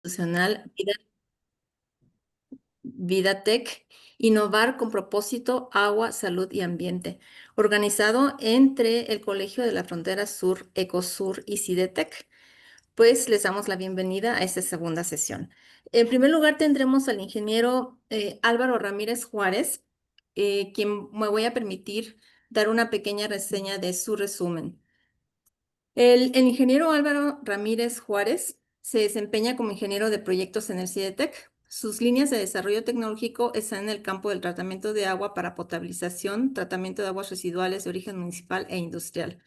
institucional Vidatec, Innovar con propósito, agua, salud y ambiente, organizado entre el Colegio de la Frontera Sur, Ecosur y Cidetec. Pues les damos la bienvenida a esta segunda sesión. En primer lugar, tendremos al ingeniero Álvaro Ramírez Juárez, quien me voy a permitir dar una pequeña reseña de su resumen. El ingeniero Álvaro Ramírez Juárez se desempeña como ingeniero de proyectos en el CIDETEC. Sus líneas de desarrollo tecnológico están en el campo del tratamiento de agua para potabilización, tratamiento de aguas residuales de origen municipal e industrial.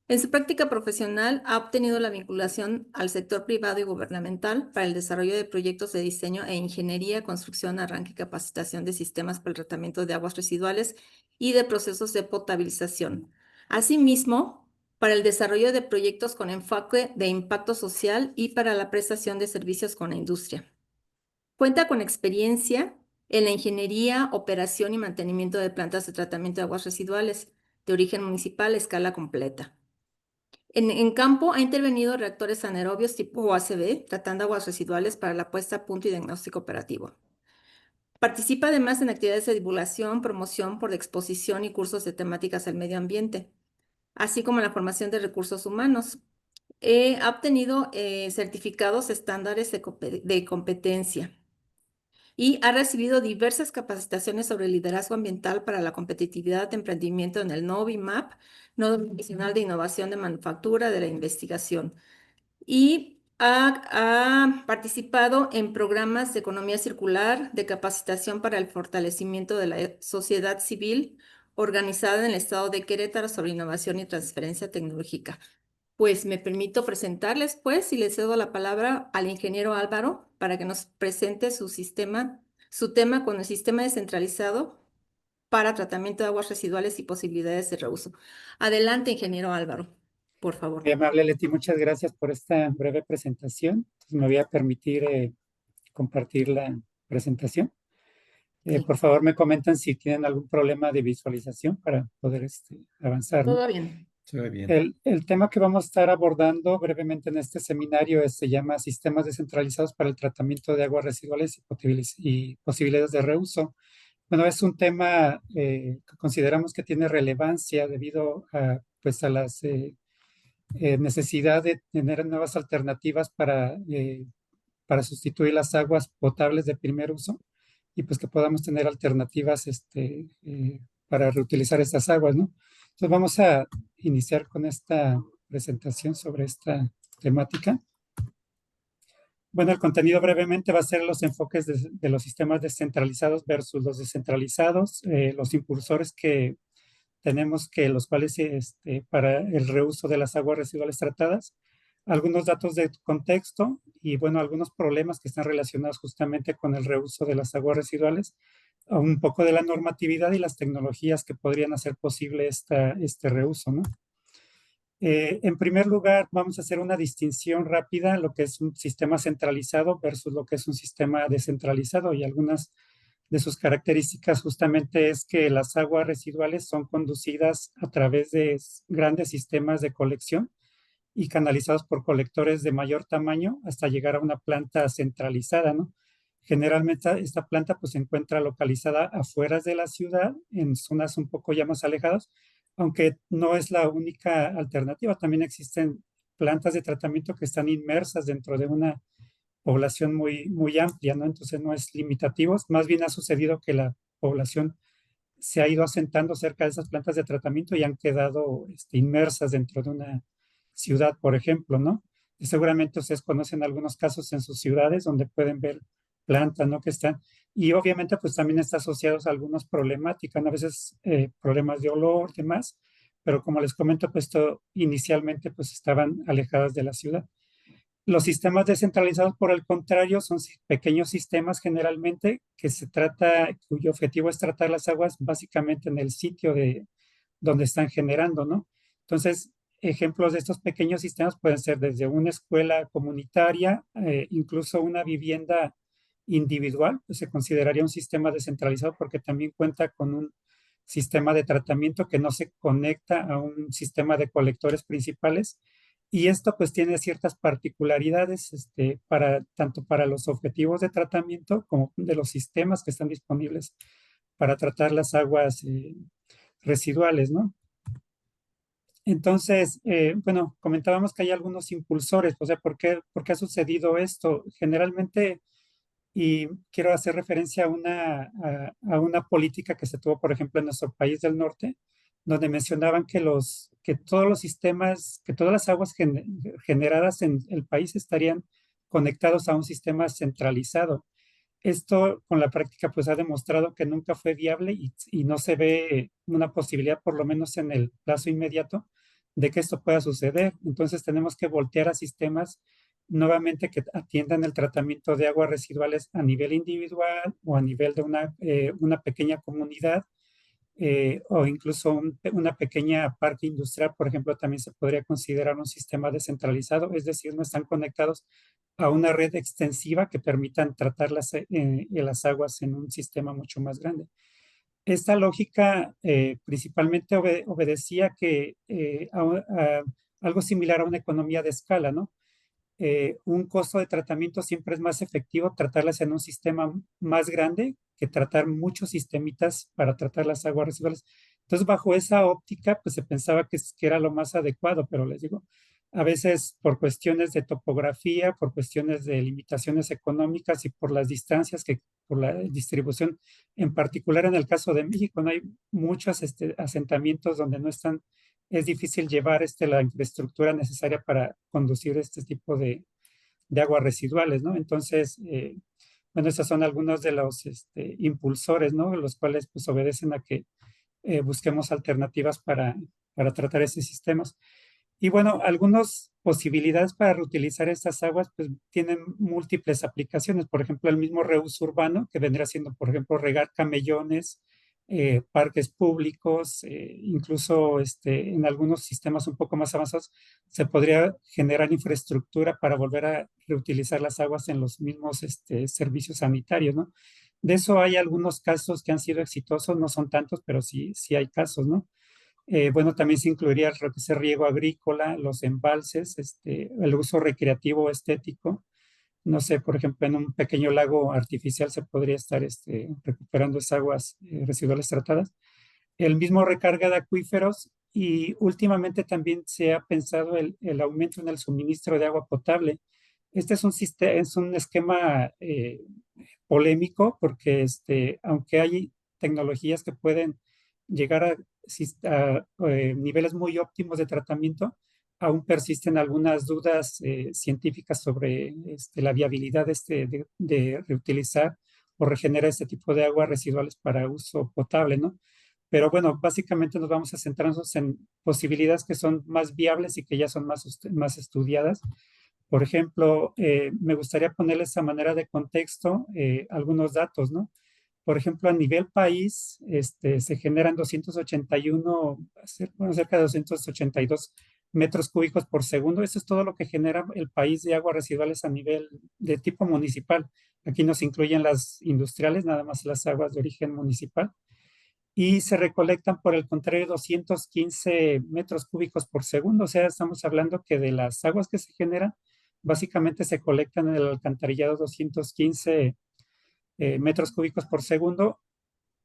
En su práctica profesional ha obtenido la vinculación al sector privado y gubernamental para el desarrollo de proyectos de diseño e ingeniería, construcción, arranque y capacitación de sistemas para el tratamiento de aguas residuales y de procesos de potabilización. Asimismo, para el desarrollo de proyectos con enfoque de impacto social y para la prestación de servicios con la industria. Cuenta con experiencia en la ingeniería, operación y mantenimiento de plantas de tratamiento de aguas residuales de origen municipal a escala completa. En campo ha intervenido reactores anaerobios tipo OACB, tratando aguas residuales para la puesta a punto y diagnóstico operativo. Participa además en actividades de divulgación, promoción por exposición y cursos de temáticas al medio ambiente, así como en la formación de recursos humanos. Ha obtenido certificados estándares de competencia y ha recibido diversas capacitaciones sobre liderazgo ambiental para la competitividad de emprendimiento en el NOVIMAP, Nodo Nacional de Innovación de Manufactura de la Investigación, y ha participado en programas de economía circular, de capacitación para el fortalecimiento de la sociedad civil organizada en el estado de Querétaro sobre innovación y transferencia tecnológica. Pues me permito presentarles, pues, y le cedo la palabra al ingeniero Álvaro para que nos presente su tema con el sistema descentralizado para tratamiento de aguas residuales y posibilidades de reuso. Adelante, ingeniero Álvaro, por favor. Muy amable, Leti, muchas gracias por esta breve presentación. Entonces, me voy a permitir compartir la presentación. Sí, Por favor, me comentan si tienen algún problema de visualización para poder avanzar, ¿no? todo bien. Se ve bien. El tema que vamos a estar abordando brevemente en este seminario se llama Sistemas descentralizados para el tratamiento de aguas residuales y posibilidades de reuso. Bueno, es un tema que consideramos que tiene relevancia debido a, pues, a las necesidad de tener nuevas alternativas para sustituir las aguas potables de primer uso y pues que podamos tener alternativas para reutilizar estas aguas, ¿no? Entonces vamos a iniciar con esta presentación sobre esta temática. Bueno, el contenido brevemente va a ser los enfoques de los sistemas descentralizados versus los descentralizados, los impulsores que tenemos que los cuales para el reuso de las aguas residuales tratadas, algunos datos de contexto y bueno, algunos problemas que están relacionados justamente con el reuso de las aguas residuales, un poco de la normatividad y las tecnologías que podrían hacer posible este reuso, ¿no? En primer lugar, vamos a hacer una distinción rápida, lo que es un sistema centralizado versus lo que es un sistema descentralizado y algunas de sus características justamente es que las aguas residuales son conducidas a través de grandes sistemas de colección y canalizados por colectores de mayor tamaño hasta llegar a una planta centralizada, ¿no? Generalmente esta planta pues se encuentra localizada afuera de la ciudad, en zonas un poco ya más alejadas, aunque no es la única alternativa. También existen plantas de tratamiento que están inmersas dentro de una población muy, muy amplia, ¿no? Entonces no es limitativo, más bien ha sucedido que la población se ha ido asentando cerca de esas plantas de tratamiento y han quedado inmersas dentro de una ciudad, por ejemplo, ¿no? Y seguramente ustedes conocen algunos casos en sus ciudades donde pueden ver plantas, ¿no? Que están, y obviamente pues también está asociados a algunas problemáticas, ¿no? A veces problemas de olor, demás, pero como les comento, pues esto inicialmente pues estaban alejadas de la ciudad. Los sistemas descentralizados, por el contrario, son pequeños sistemas generalmente cuyo objetivo es tratar las aguas básicamente en el sitio de donde están generando, ¿no? Entonces, ejemplos de estos pequeños sistemas pueden ser desde una escuela comunitaria, incluso una vivienda individual, pues se consideraría un sistema descentralizado porque también cuenta con un sistema de tratamiento que no se conecta a un sistema de colectores principales Y esto pues tiene ciertas particularidades tanto para los objetivos de tratamiento como de los sistemas que están disponibles para tratar las aguas residuales, ¿no? Entonces, bueno, comentábamos que hay algunos impulsores, o sea, ¿por qué ha sucedido esto? Generalmente, y quiero hacer referencia a una política que se tuvo, por ejemplo, en nuestro país del norte, donde mencionaban que todos los sistemas, que todas las aguas generadas en el país estarían conectados a un sistema centralizado. Esto con la práctica pues ha demostrado que nunca fue viable y no se ve una posibilidad, por lo menos en el plazo inmediato, de que esto pueda suceder. Entonces tenemos que voltear a sistemas nuevamente que atiendan el tratamiento de aguas residuales a nivel individual o a nivel de una pequeña comunidad o incluso una pequeña parque industrial, por ejemplo, también se podría considerar un sistema descentralizado, es decir, no están conectados a una red extensiva que permitan tratar las aguas en un sistema mucho más grande. Esta lógica principalmente obedecía a algo similar a una economía de escala, ¿no? Un costo de tratamiento siempre es más efectivo tratarlas en un sistema más grande que tratar muchos sistemitas para tratar las aguas residuales. Entonces, bajo esa óptica, pues se pensaba que era lo más adecuado, pero les digo, a veces por cuestiones de topografía, por cuestiones de limitaciones económicas y por las distancias por la distribución, en particular en el caso de México, no hay muchos asentamientos donde no están es difícil llevar la infraestructura necesaria para conducir este tipo de aguas residuales, ¿no? Entonces, bueno, estos son algunos de los impulsores, ¿no? Los cuales pues obedecen a que busquemos alternativas para tratar esos sistemas. Y bueno, algunas posibilidades para reutilizar estas aguas pues tienen múltiples aplicaciones. Por ejemplo, el mismo reuso urbano, que vendría siendo, por ejemplo, regar camellones, parques públicos, incluso en algunos sistemas un poco más avanzados, se podría generar infraestructura para volver a reutilizar las aguas en los mismos servicios sanitarios, ¿no? De eso hay algunos casos que han sido exitosos, no son tantos, pero sí hay casos, ¿no? Bueno, también se incluiría lo que es el riego agrícola, los embalses, el uso recreativo estético. No sé, por ejemplo, en un pequeño lago artificial se podría estar recuperando esas aguas residuales tratadas. El mismo recarga de acuíferos y últimamente también se ha pensado el aumento en el suministro de agua potable. Este es es un esquema polémico porque aunque hay tecnologías que pueden llegar a niveles muy óptimos de tratamiento, aún persisten algunas dudas científicas sobre la viabilidad de reutilizar o regenerar este tipo de aguas residuales para uso potable, ¿no? Pero bueno, básicamente nos vamos a centrarnos en posibilidades que son más viables y que ya son más estudiadas. Por ejemplo, me gustaría ponerles a manera de contexto algunos datos, ¿no? Por ejemplo, a nivel país, se generan 281, bueno, cerca de 282 metros cúbicos por segundo. Eso es todo lo que genera el país de aguas residuales a nivel de tipo municipal. Aquí no se incluyen las industriales, nada más las aguas de origen municipal. Y se recolectan, por el contrario, 215 metros cúbicos por segundo. O sea, estamos hablando que de las aguas que se generan, básicamente se colectan en el alcantarillado 215 metros cúbicos por segundo.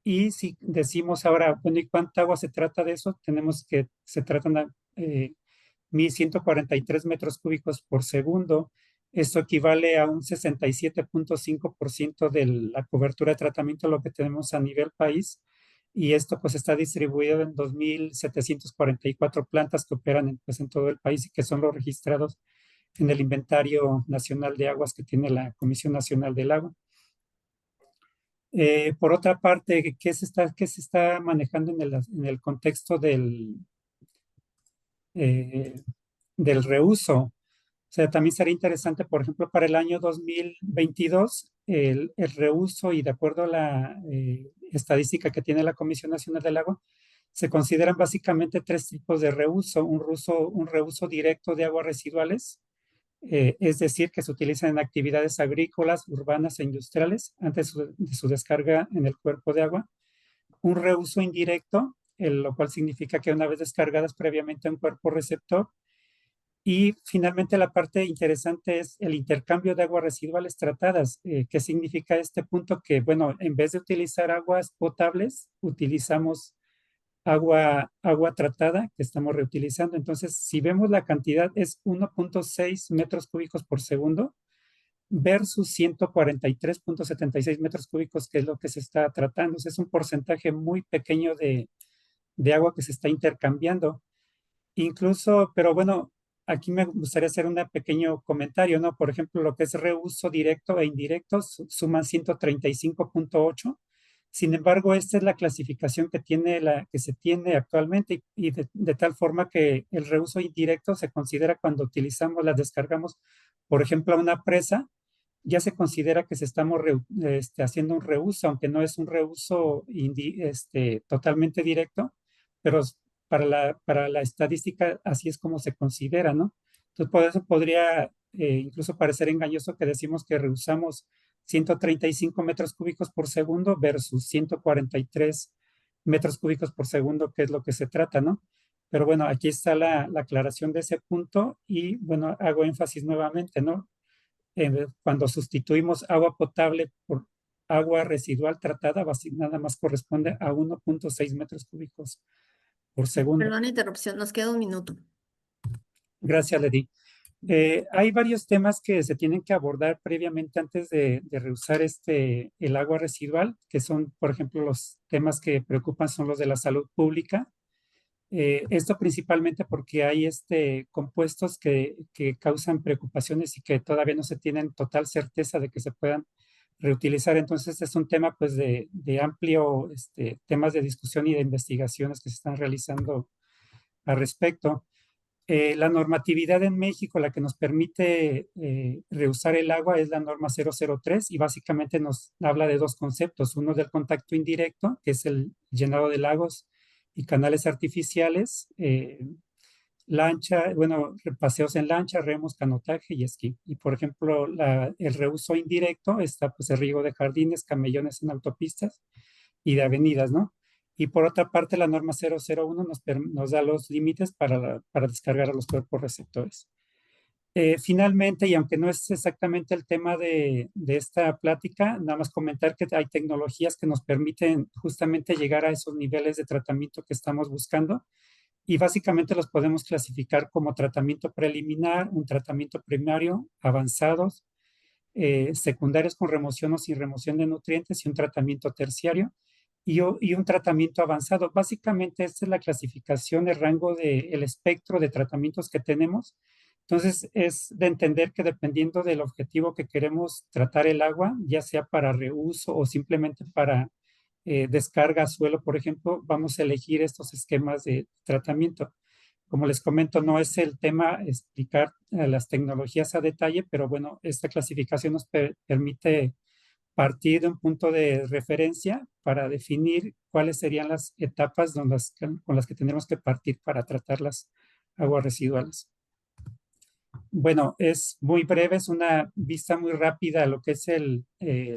Y si decimos ahora, bueno, ¿y cuánta agua se trata de eso? Tenemos que se tratan de 1.143 metros cúbicos por segundo. Esto equivale a un 67.5% de la cobertura de tratamiento, lo que tenemos a nivel país. Y esto pues está distribuido en 2.744 plantas que operan pues, en todo el país y que son los registrados en el Inventario Nacional de Aguas que tiene la Comisión Nacional del Agua. Por otra parte, qué se está manejando en el contexto eh, del reuso? O sea, también sería interesante, por ejemplo, para el año 2022, el reuso y de acuerdo a la estadística que tiene la Comisión Nacional del Agua, se consideran básicamente tres tipos de reuso. Un reuso directo de aguas residuales, es decir, que se utilizan en actividades agrícolas, urbanas e industriales antes de su descarga en el cuerpo de agua. Un reuso indirecto, lo cual significa que una vez descargadas previamente a un cuerpo receptor, Y finalmente la parte interesante es el intercambio de aguas residuales tratadas. ¿Qué significa este punto? Que, bueno, en vez de utilizar aguas potables, utilizamos agua tratada que estamos reutilizando. Entonces, si vemos la cantidad, es 1.6 metros cúbicos por segundo versus 143.76 metros cúbicos, que es lo que se está tratando. O sea, es un porcentaje muy pequeño de agua que se está intercambiando. Incluso, pero bueno, aquí me gustaría hacer un pequeño comentario, ¿no? Por ejemplo, lo que es reuso directo e indirecto suman 135.8. Sin embargo, esta es la clasificación que tiene que se tiene actualmente y de tal forma que el reuso indirecto se considera cuando utilizamos, la descargamos, por ejemplo, a una presa, ya se considera que se estamos haciendo un reuso, aunque no es un reuso totalmente directo, pero para la estadística así es como se considera, ¿no? Entonces, por eso podría incluso parecer engañoso que decimos que reusamos 135 metros cúbicos por segundo versus 143 metros cúbicos por segundo, que es lo que se trata, ¿no? Pero bueno, aquí está la aclaración de ese punto y bueno, hago énfasis nuevamente, ¿no? Cuando sustituimos agua potable por agua residual tratada, nada más corresponde a 1.6 metros cúbicos por segundo. Perdón la interrupción, nos queda un minuto. Gracias, Ledi. Hay varios temas que se tienen que abordar previamente antes de reusar el agua residual, que son, por ejemplo, los temas que preocupan son los de la salud pública. Esto principalmente porque hay compuestos que causan preocupaciones y que todavía no se tienen total certeza de que se puedan reutilizar. Entonces, este es un tema pues de amplio temas de discusión y de investigaciones que se están realizando al respecto. La normatividad en México, la que nos permite reusar el agua, es la norma 003 y básicamente nos habla de dos conceptos. Uno del contacto indirecto, que es el llenado de lagos y canales artificiales, lancha, bueno, paseos en lancha, remos, canotaje y esquí. Y por ejemplo, el reuso indirecto está pues el riego de jardines, camellones en autopistas y de avenidas, ¿no? Y por otra parte, la norma 001 nos da los límites para descargar a los cuerpos receptores. Finalmente, y aunque no es exactamente el tema de esta plática, nada más comentar que hay tecnologías que nos permiten justamente llegar a esos niveles de tratamiento que estamos buscando y básicamente los podemos clasificar como tratamiento preliminar, un tratamiento primario, avanzados, secundarios con remoción o sin remoción de nutrientes y un tratamiento terciario y un tratamiento avanzado. Básicamente esta es la clasificación, el rango del espectro de tratamientos que tenemos. Entonces es de entender que dependiendo del objetivo que queremos tratar el agua, ya sea para reuso o simplemente para descarga a suelo, por ejemplo, vamos a elegir estos esquemas de tratamiento. Como les comento, no es el tema explicar las tecnologías a detalle, pero bueno, esta clasificación nos permite partir de un punto de referencia para definir cuáles serían las etapas con las que tendremos que partir para tratar las aguas residuales. Bueno, es muy breve, es una vista muy rápida a lo que es el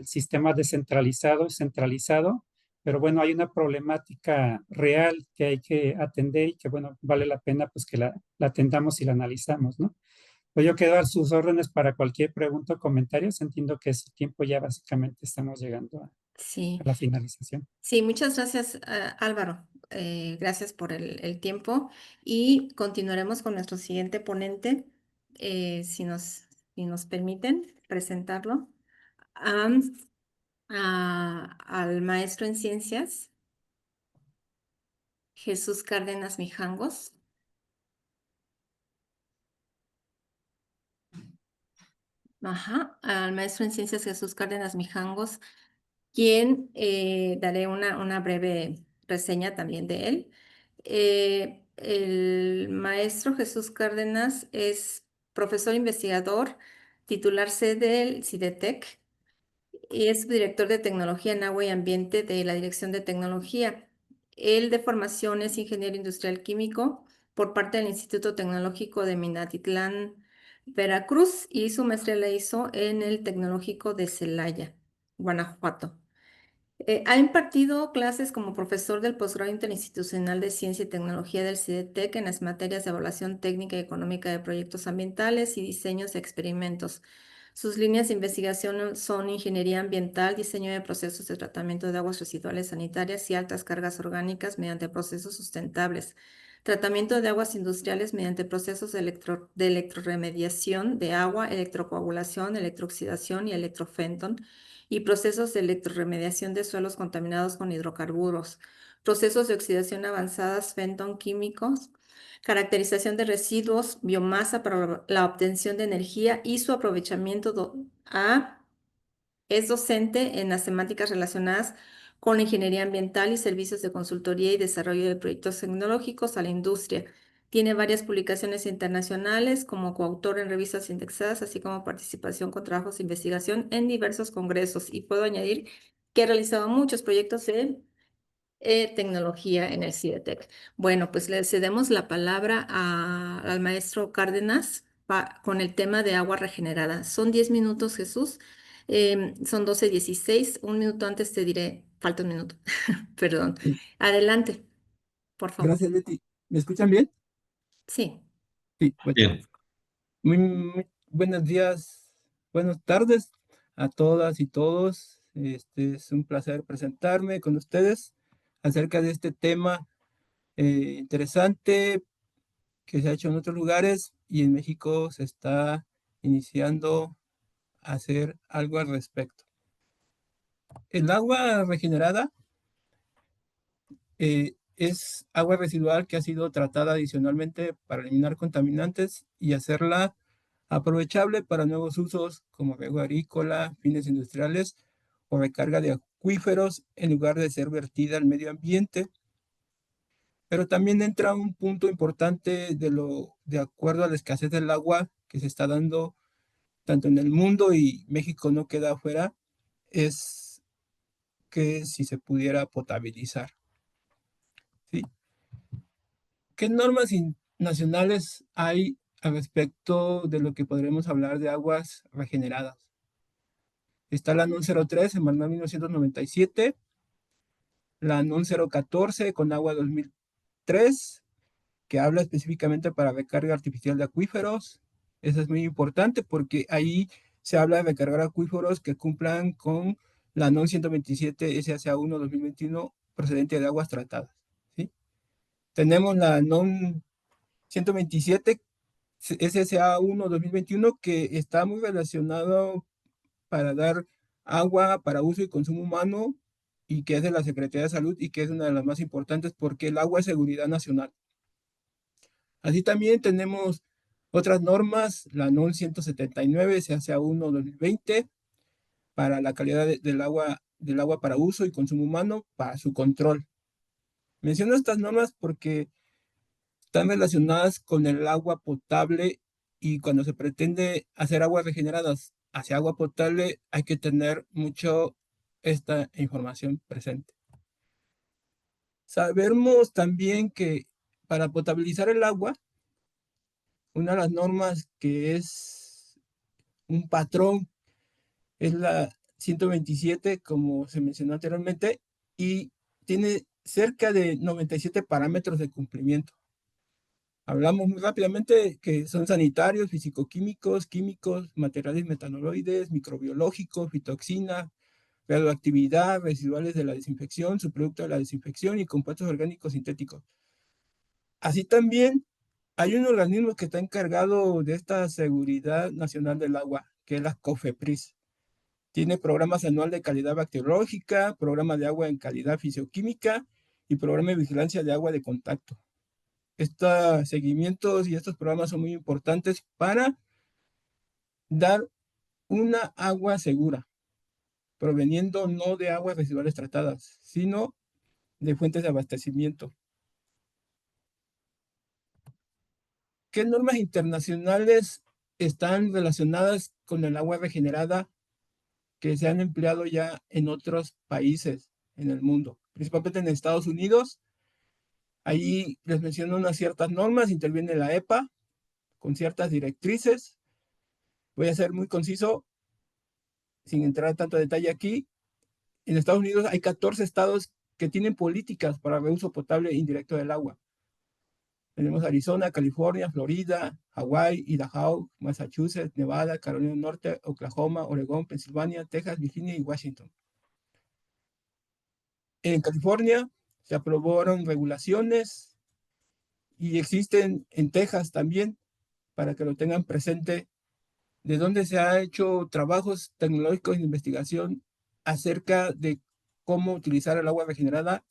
sistema descentralizado y centralizado, pero bueno, hay una problemática real que hay que atender y que bueno, vale la pena pues que la atendamos y la analizamos, ¿no? Pues yo quedo a sus órdenes para cualquier pregunta o comentario. Entiendo que ese tiempo ya básicamente estamos llegando Sí, a la finalización. sí, muchas gracias, Álvaro. Gracias por el tiempo y continuaremos con nuestro siguiente ponente, si nos permiten presentarlo, am, al maestro en ciencias, Jesús Cárdenas Mijangos. Ajá, al maestro en ciencias Jesús Cárdenas Mijangos, quien daré una breve reseña también de él. El maestro Jesús Cárdenas es profesor investigador, titularse del CIDETEC y es director de tecnología en agua y ambiente de la Dirección de Tecnología. Él de formación es ingeniero industrial químico por parte del Instituto Tecnológico de Minatitlán, Veracruz, y su maestría la hizo en el Tecnológico de Celaya, Guanajuato. Ha impartido clases como profesor del posgrado interinstitucional de Ciencia y Tecnología del CIDETEC en las materias de evaluación técnica y económica de proyectos ambientales y diseños de experimentos. Sus líneas de investigación son ingeniería ambiental, diseño de procesos de tratamiento de aguas residuales sanitarias y altas cargas orgánicas mediante procesos sustentables, tratamiento de aguas industriales mediante procesos de electroremediación de agua, electrocoagulación, electrooxidación y electrofenton y procesos de electroremediación de suelos contaminados con hidrocarburos, procesos de oxidación avanzadas fenton químicos, caracterización de residuos, biomasa para la obtención de energía y su aprovechamiento. Es docente en las temáticas relacionadas con la ingeniería ambiental y servicios de consultoría y desarrollo de proyectos tecnológicos a la industria. Tiene varias publicaciones internacionales como coautor en revistas indexadas, así como participación con trabajos de investigación en diversos congresos. Y puedo añadir que ha realizado muchos proyectos de tecnología en el CIDETEC. Bueno, pues le cedemos la palabra al maestro Cárdenas con el tema de agua regenerada. Son 10 minutos, Jesús. Son 12:16. Un minuto antes te diré, falta un minuto, perdón. Sí, Adelante, por favor. gracias, Leti. ¿Me escuchan bien? Sí. Sí, bueno. Bien, Muy buenos días, buenas tardes a todas y todos. Es un placer presentarme con ustedes acerca de este tema interesante que se ha hecho en otros lugares y en México se está iniciando a hacer algo al respecto. El agua regenerada es agua residual que ha sido tratada adicionalmente para eliminar contaminantes y hacerla aprovechable para nuevos usos como riego agrícola, fines industriales o recarga de acuíferos en lugar de ser vertida al medio ambiente. Pero también entra un punto importante de acuerdo a la escasez del agua que se está dando tanto en el mundo y México no queda afuera, es que si se pudiera potabilizar, ¿sí? ¿Qué normas nacionales hay al respecto de lo que podremos hablar de aguas regeneradas? Está la NON 03 en 1997, la NON 014 con agua 2003, que habla específicamente para recarga artificial de acuíferos. Eso es muy importante porque ahí se habla de recargar acuíferos que cumplan con la NON 127 SHA1 2021 procedente de aguas tratadas, ¿sí? Tenemos la NON 127 SSA1 2021 que está muy relacionado para dar agua para uso y consumo humano y que es de la Secretaría de Salud y que es una de las más importantes porque el agua es seguridad nacional. Así también tenemos otras normas, la NON 179 SSA1 2020 para la calidad del agua para uso y consumo humano para su control. Menciono estas normas porque están relacionadas con el agua potable y cuando se pretende hacer aguas regeneradas hacia agua potable hay que tener mucho esta información presente. Sabemos también que para potabilizar el agua, una de las normas que es un patrón es la 127, como se mencionó anteriormente, y tiene cerca de 97 parámetros de cumplimiento. Hablamos muy rápidamente que son sanitarios, fisicoquímicos, químicos, materiales metanoloides, microbiológicos, fitoxina, radioactividad, residuales de la desinfección, subproducto de la desinfección y compuestos orgánicos sintéticos. Así también hay un organismo que está encargado de esta seguridad nacional del agua, que es la COFEPRIS. Tiene programas anual de calidad bacteriológica, programa de agua en calidad fisioquímica y programa de vigilancia de agua de contacto. Estos seguimientos y estos programas son muy importantes para dar una agua segura, proveniendo no de aguas residuales tratadas, sino de fuentes de abastecimiento. ¿Qué normas internacionales están relacionadas con el agua regenerada que se han empleado ya en otros países en el mundo? Principalmente en Estados Unidos. Ahí les menciono unas ciertas normas, interviene la EPA con ciertas directrices. Voy a ser muy conciso sin entrar tanto detalle aquí. En Estados Unidos hay 14 estados que tienen políticas para reuso potable indirecto del agua. Tenemos Arizona, California, Florida, Hawái, Idaho, Massachusetts, Nevada, Carolina del Norte, Oklahoma, Oregón, Pensilvania, Texas, Virginia y Washington. En California se aprobaron regulaciones y existen en Texas también, para que lo tengan presente, de donde se ha hecho trabajos tecnológicos de investigación acerca de cómo utilizar el agua regenerada,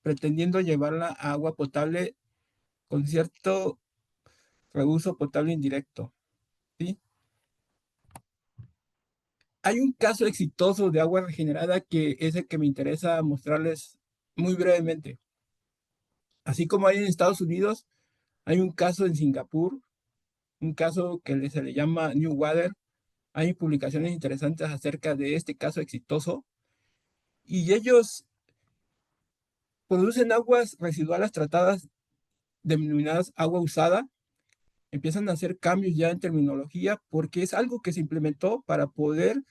pretendiendo llevarla a agua potable con cierto reuso potable indirecto, ¿sí? Hay un caso exitoso de agua regenerada que es el que me interesa mostrarles muy brevemente. Así como hay en Estados Unidos, hay un caso en Singapur, un caso que se le llama New Water. Hay publicaciones interesantes acerca de este caso exitoso y ellos producen aguas residuales tratadas denominadas agua usada. Empiezan a hacer cambios ya en terminología porque es algo que se implementó para poder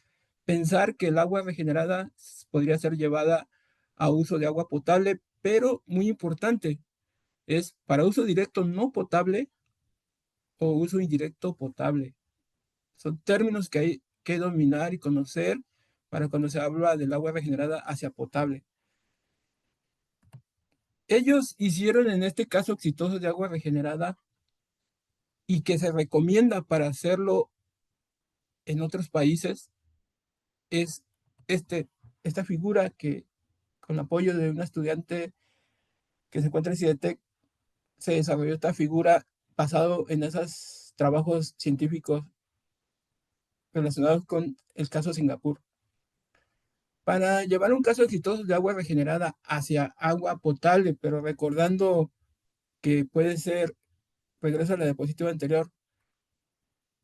pensar que el agua regenerada podría ser llevada a uso de agua potable, pero muy importante, es para uso directo no potable o uso indirecto potable. Son términos que hay que dominar y conocer para cuando se habla del agua regenerada hacia potable. Ellos hicieron en este caso exitoso de agua regenerada y que se recomienda para hacerlo en otros países es esta figura que con apoyo de una estudiante que se encuentra en CIDETEC se desarrolló esta figura basado en esos trabajos científicos relacionados con el caso Singapur. Para llevar un caso exitoso de agua regenerada hacia agua potable, pero recordando que puede ser regreso a la diapositiva anterior,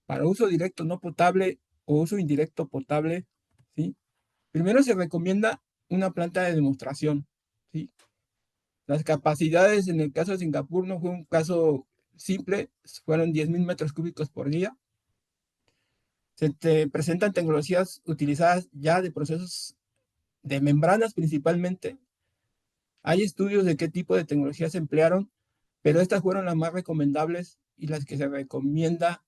para uso directo no potable o uso indirecto potable, ¿sí? Primero se recomienda una planta de demostración, ¿sí? Las capacidades en el caso de Singapur no fue un caso simple, fueron 10,000 metros cúbicos por día. Se te presentan tecnologías utilizadas ya de procesos de membranas principalmente. Hay estudios de qué tipo de tecnologías se emplearon, pero estas fueron las más recomendables y las que se recomienda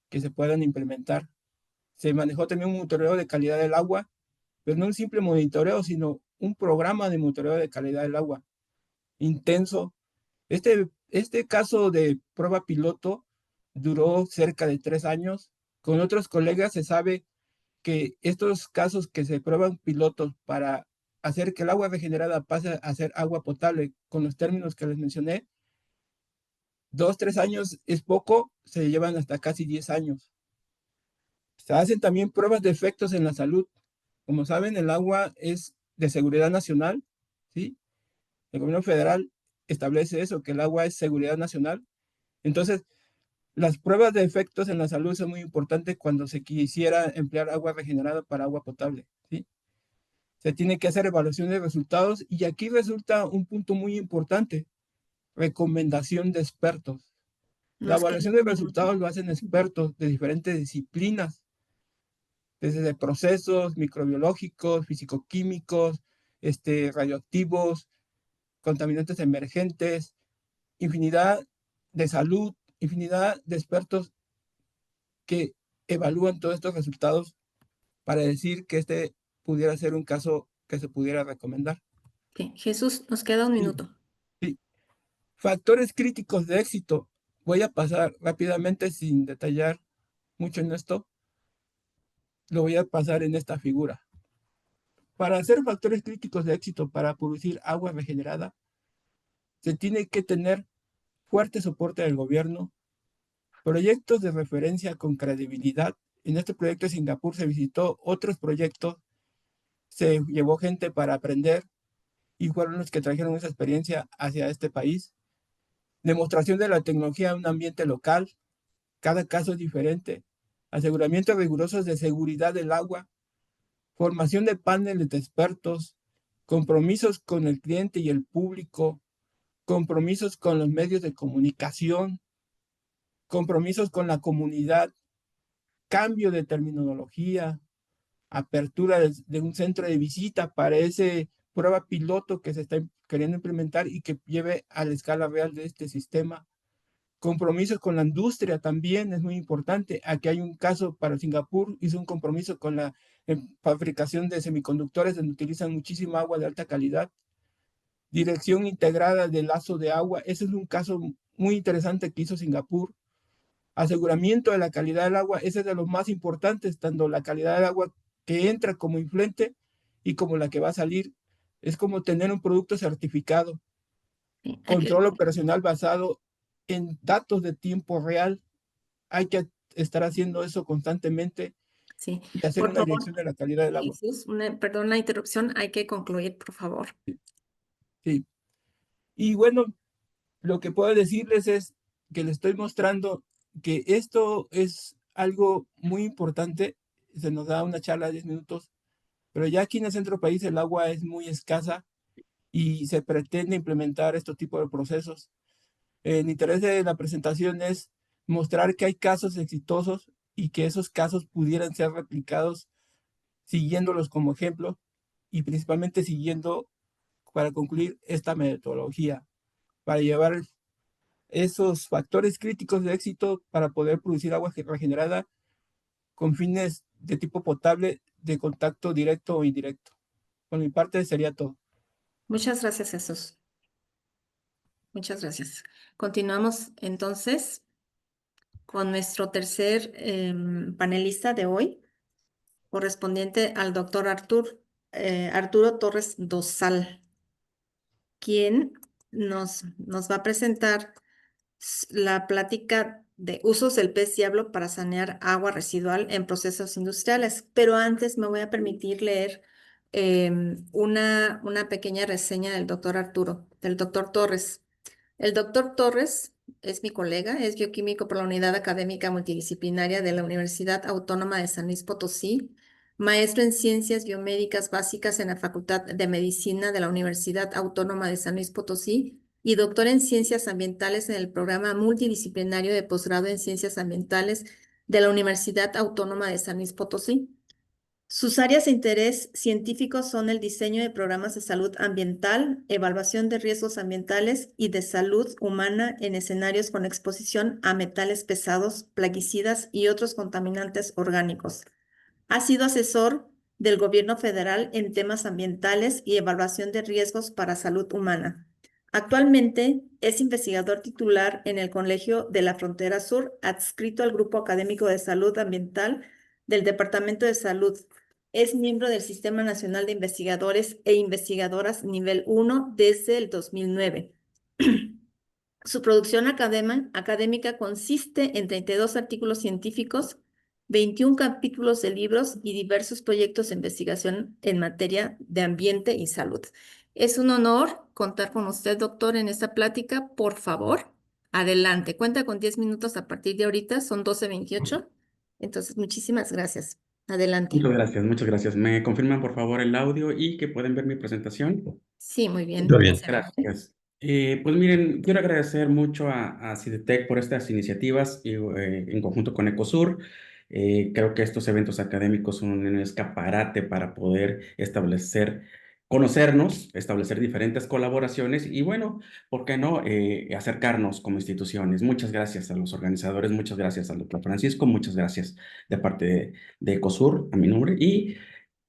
que se puedan implementar. Se manejó también un monitoreo de calidad del agua, pero no un simple monitoreo, sino un programa de monitoreo de calidad del agua intenso. Este caso de prueba piloto duró cerca de 3 años. Con otros colegas se sabe que estos casos que se prueban pilotos para hacer que el agua regenerada pase a ser agua potable con los términos que les mencioné, 2, 3 años es poco, se llevan hasta casi 10 años. Se hacen también pruebas de efectos en la salud. Como saben, el agua es de seguridad nacional, ¿sí? El gobierno federal establece eso, que el agua es seguridad nacional. Entonces, las pruebas de efectos en la salud son muy importantes cuando se quisiera emplear agua regenerada para agua potable, ¿sí? Se tiene que hacer evaluación de resultados y aquí resulta un punto muy importante, recomendación de expertos. La Nos queda evaluación de resultados lo hacen expertos de diferentes disciplinas, desde procesos microbiológicos, fisicoquímicos, radioactivos, contaminantes emergentes, infinidad de salud, infinidad de expertos que evalúan todos estos resultados para decir que este pudiera ser un caso que se pudiera recomendar. Ok, Jesús, nos queda un Sí, minuto. sí. Factores críticos de éxito. Voy a pasar rápidamente sin detallar mucho en esto. Lo voy a pasar en esta figura. Para hacer factores críticos de éxito para producir agua regenerada, se tiene que tener fuerte soporte del gobierno, proyectos de referencia con credibilidad. En este proyecto de Singapur se visitó otros proyectos, se llevó gente para aprender y fueron los que trajeron esa experiencia hacia este país. Demostración de la tecnología en un ambiente local, cada caso es diferente. Aseguramientos rigurosos de seguridad del agua, formación de paneles de expertos, compromisos con el cliente y el público, compromisos con los medios de comunicación, compromisos con la comunidad, cambio de terminología, apertura de un centro de visita para ese prueba piloto que se está queriendo implementar y que lleve a la escala real de este sistema. Compromisos con la industria también es muy importante. Aquí hay un caso para Singapur, hizo un compromiso con la fabricación de semiconductores donde utilizan muchísima agua de alta calidad. Dirección integrada del lazo de agua, ese es un caso muy interesante que hizo Singapur. Aseguramiento de la calidad del agua, ese es de los más importantes, tanto la calidad del agua que entra como influente y como la que va a salir. Es como tener un producto certificado. Sí, Control operacional basado en datos de tiempo real. Hay que estar haciendo eso constantemente sí. y hacer Por una favor, dirección de la calidad del agua. Jesús, perdón la interrupción, hay que concluir, por favor. Sí. Y bueno, lo que puedo decirles es que les estoy mostrando que esto es algo muy importante. Se nos da una charla de 10 minutos, pero ya aquí en el centro país el agua es muy escasa y se pretende implementar este tipo de procesos. El interés de la presentación es mostrar que hay casos exitosos y que esos casos pudieran ser replicados siguiéndolos como ejemplo y principalmente siguiendo, para concluir, esta metodología, para llevar esos factores críticos de éxito para poder producir agua regenerada con fines de tipo potable de contacto directo o indirecto. Por mi parte sería todo. Muchas gracias, Jesús. Muchas gracias. Continuamos entonces con nuestro tercer panelista de hoy, correspondiente al doctor Arturo Torres Dosal, quien nos va a presentar la plática de usos del pez diablo para sanear agua residual en procesos industriales. Pero antes me voy a permitir leer una pequeña reseña del doctor Torres. El doctor Torres es mi colega, es bioquímico por la Unidad Académica Multidisciplinaria de la Universidad Autónoma de San Luis Potosí, maestro en Ciencias Biomédicas Básicas en la Facultad de Medicina de la Universidad Autónoma de San Luis Potosí y doctor en Ciencias Ambientales en el programa multidisciplinario de posgrado en Ciencias Ambientales de la Universidad Autónoma de San Luis Potosí. Sus áreas de interés científico son el diseño de programas de salud ambiental, evaluación de riesgos ambientales y de salud humana en escenarios con exposición a metales pesados, plaguicidas y otros contaminantes orgánicos. Ha sido asesor del Gobierno federal en temas ambientales y evaluación de riesgos para salud humana. Actualmente es investigador titular en el Colegio de la Frontera Sur, adscrito al Grupo Académico de Salud Ambiental del Departamento de Salud. Es miembro del Sistema Nacional de Investigadores e Investigadoras Nivel 1 desde el 2009. Su producción académica consiste en 32 artículos científicos, 21 capítulos de libros y diversos proyectos de investigación en materia de ambiente y salud. Es un honor contar con usted, doctor, en esta plática. Por favor, adelante. Cuenta con 10 minutos a partir de ahorita, son 12:28. Entonces, muchísimas gracias. Adelante. Muchas gracias, muchas gracias. ¿Me confirman por favor el audio y que pueden ver mi presentación? Sí, muy bien. Todo bien. Excelente. Gracias. Pues miren, quiero agradecer mucho a CIDETEC por estas iniciativas y, en conjunto con Ecosur. Creo que estos eventos académicos son un escaparate para poder conocernos, establecer diferentes colaboraciones y bueno, ¿por qué no acercarnos como instituciones? Muchas gracias a los organizadores, muchas gracias al doctor Francisco, muchas gracias de parte de Ecosur, a mi nombre y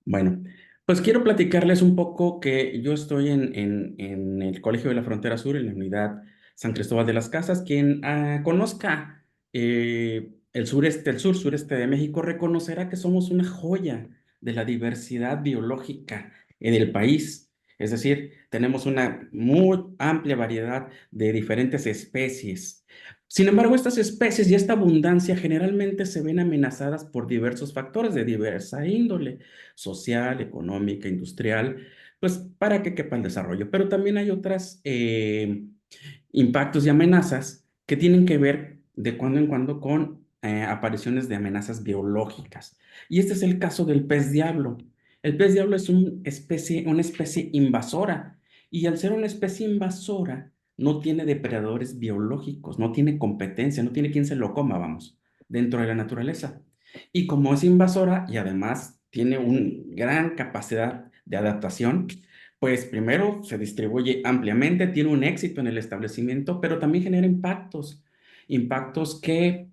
bueno. Pues quiero platicarles un poco que yo estoy en el Colegio de la Frontera Sur, en la unidad San Cristóbal de las Casas. Quien conozca el sureste de México, reconocerá que somos una joya de la diversidad biológica en el país. Es decir, tenemos una muy amplia variedad de diferentes especies. Sin embargo, estas especies y esta abundancia generalmente se ven amenazadas por diversos factores de diversa índole social, económica, industrial, pues para que quepa el desarrollo. Pero también hay otras impactos y amenazas que tienen que ver de cuando en cuando con apariciones de amenazas biológicas. Y este es el caso del pez diablo. El pez diablo es una especie invasora y al ser una especie invasora no tiene depredadores biológicos, no tiene competencia, no tiene quien se lo coma, vamos, dentro de la naturaleza. Y como es invasora y además tiene una gran capacidad de adaptación, pues primero se distribuye ampliamente, tiene un éxito en el establecimiento, pero también genera impactos, impactos que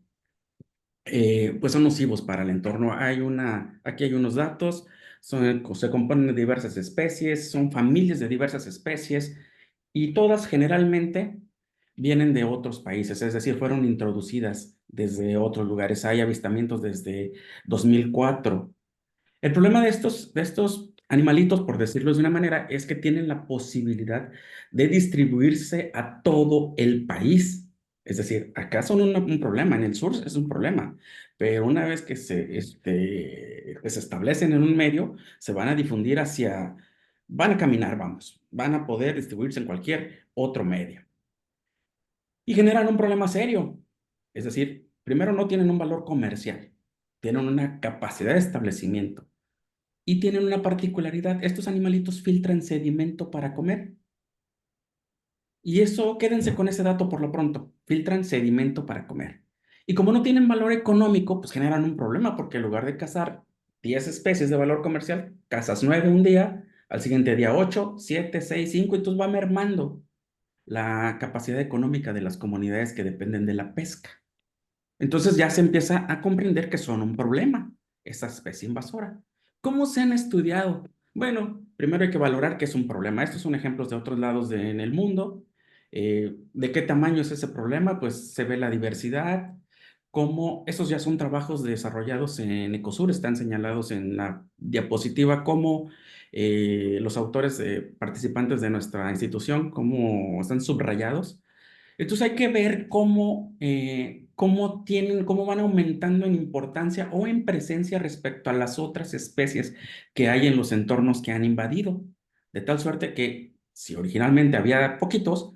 pues son nocivos para el entorno. Aquí hay unos datos, se componen de diversas especies, son familias de diversas especies y todas generalmente vienen de otros países, es decir, fueron introducidas desde otros lugares. Hay avistamientos desde 2004. El problema de estos animalitos, por decirlo de una manera, es que tienen la posibilidad de distribuirse a todo el país. Es decir, acá son un problema, en el sur es un problema, pero una vez que se establecen en un medio, se van a difundir van a caminar, vamos, van a poder distribuirse en cualquier otro medio. Y generan un problema serio. Es decir, primero no tienen un valor comercial, tienen una capacidad de establecimiento. Y tienen una particularidad, estos animalitos filtran sedimento para comer. Y eso, quédense con ese dato por lo pronto, filtran sedimento para comer. Y como no tienen valor económico, pues generan un problema, porque en lugar de cazar 10 especies de valor comercial, cazas 9 un día, al siguiente día 8, 7, 6, 5, y entonces va mermando la capacidad económica de las comunidades que dependen de la pesca. Entonces ya se empieza a comprender que son un problema, esa especie invasora. ¿Cómo se han estudiado? Bueno, primero hay que valorar que es un problema. Estos son ejemplos de otros lados en el mundo. ¿De qué tamaño es ese problema? Pues se ve la diversidad, cómo esos ya son trabajos desarrollados en Ecosur, están señalados en la diapositiva, cómo los autores participantes de nuestra institución, cómo están subrayados. Entonces hay que ver cómo van aumentando en importancia o en presencia respecto a las otras especies que hay en los entornos que han invadido. De tal suerte que si originalmente había poquitos,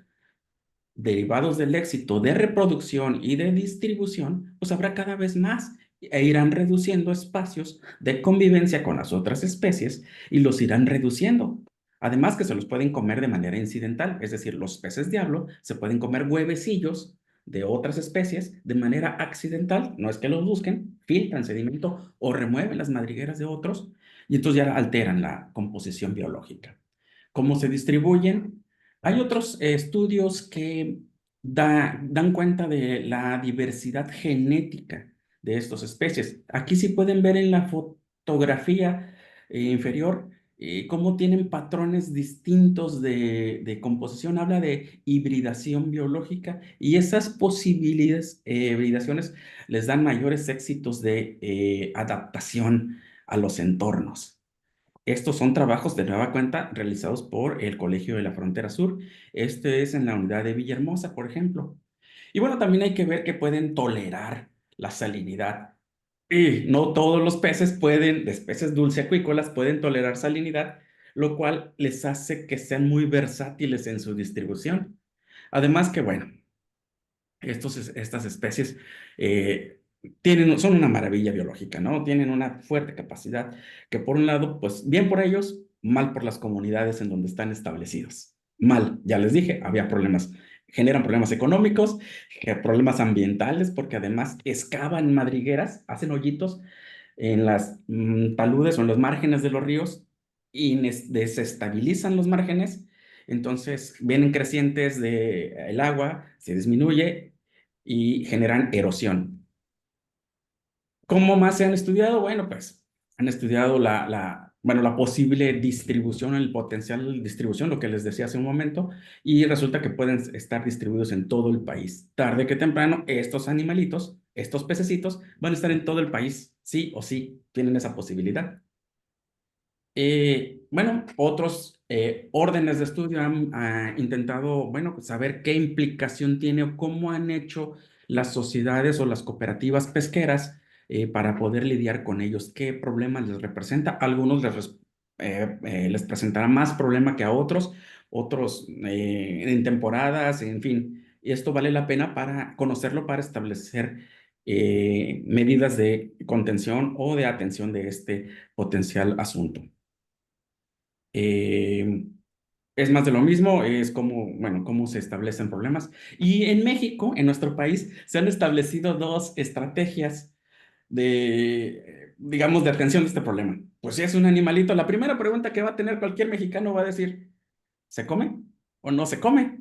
derivados del éxito de reproducción y de distribución, pues habrá cada vez más e irán reduciendo espacios de convivencia con las otras especies y los irán reduciendo. Además que se los pueden comer de manera incidental, es decir, los peces diablo se pueden comer huevecillos de otras especies de manera accidental, no es que los busquen, filtran sedimento o remueven las madrigueras de otros y entonces ya alteran la composición biológica. ¿Cómo se distribuyen? Hay otros estudios que dan cuenta de la diversidad genética de estas especies. Aquí sí pueden ver en la fotografía inferior cómo tienen patrones distintos de composición. Habla de hibridación biológica y esas posibilidades, hibridaciones, les dan mayores éxitos de adaptación a los entornos. Estos son trabajos de nueva cuenta realizados por el Colegio de la Frontera Sur. Este es en la unidad de Villahermosa, por ejemplo. Y bueno, también hay que ver que pueden tolerar la salinidad. Y no todos los peces de especies dulceacuícolas, pueden tolerar salinidad, lo cual les hace que sean muy versátiles en su distribución. Además que, bueno, estas especies son una maravilla biológica, ¿no? Tienen una fuerte capacidad que por un lado, pues bien por ellos, mal por las comunidades en donde están establecidos. Mal, ya les dije, había problemas, generan problemas económicos, problemas ambientales, porque además excavan madrigueras, hacen hoyitos en las taludes o en los márgenes de los ríos y desestabilizan los márgenes. Entonces vienen crecientes del agua, se disminuye y generan erosión. ¿Cómo más se han estudiado? Bueno, pues han estudiado la posible distribución, el potencial de distribución, lo que les decía hace un momento, y resulta que pueden estar distribuidos en todo el país. Tarde que temprano, estos animalitos, estos pececitos, van a estar en todo el país, sí o sí, tienen esa posibilidad. Bueno, otros órdenes de estudio han intentado, bueno, saber qué implicación tiene o cómo han hecho las sociedades o las cooperativas pesqueras para poder lidiar con ellos, qué problemas les representa. Algunos les presentará más problema que a otros, otros en temporadas, en fin. Y esto vale la pena para conocerlo, para establecer medidas de contención o de atención de este potencial asunto. Es más de lo mismo, es como, bueno, cómo se establecen problemas. Y en México, en nuestro país, se han establecido dos estrategias digamos, de atención de este problema. Pues si es un animalito, la primera pregunta que va a tener cualquier mexicano va a decir, ¿se come o no se come?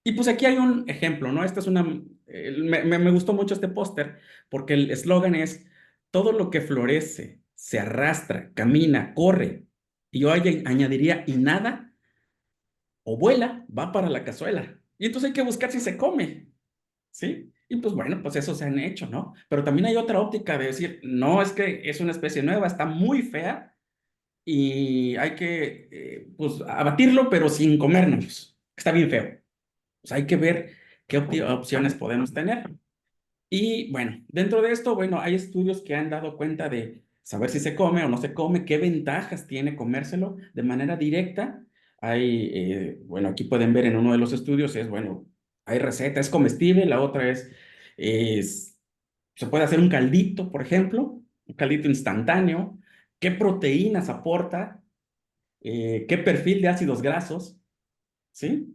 Y pues aquí hay un ejemplo, ¿no? Esta es una, me gustó mucho este póster porque el eslogan es, todo lo que florece, se arrastra, camina, corre, y yo añadiría, y nada, o vuela, va para la cazuela. Y entonces hay que buscar si se come, ¿sí? Y pues bueno, pues eso se han hecho, ¿no? Pero también hay otra óptica de decir, no, es que es una especie nueva, está muy fea y hay que, pues, abatirlo, pero sin comérnoslos. Está bien feo. Pues hay que ver qué opciones podemos tener. Y bueno, dentro de esto, bueno, hay estudios que han dado cuenta de saber si se come o no se come, qué ventajas tiene comérselo de manera directa. Hay, bueno, aquí pueden ver en uno de los estudios, es, bueno, hay receta, es comestible, la otra es, se puede hacer un caldito, por ejemplo, un caldito instantáneo, qué proteínas aporta, qué perfil de ácidos grasos, ¿sí?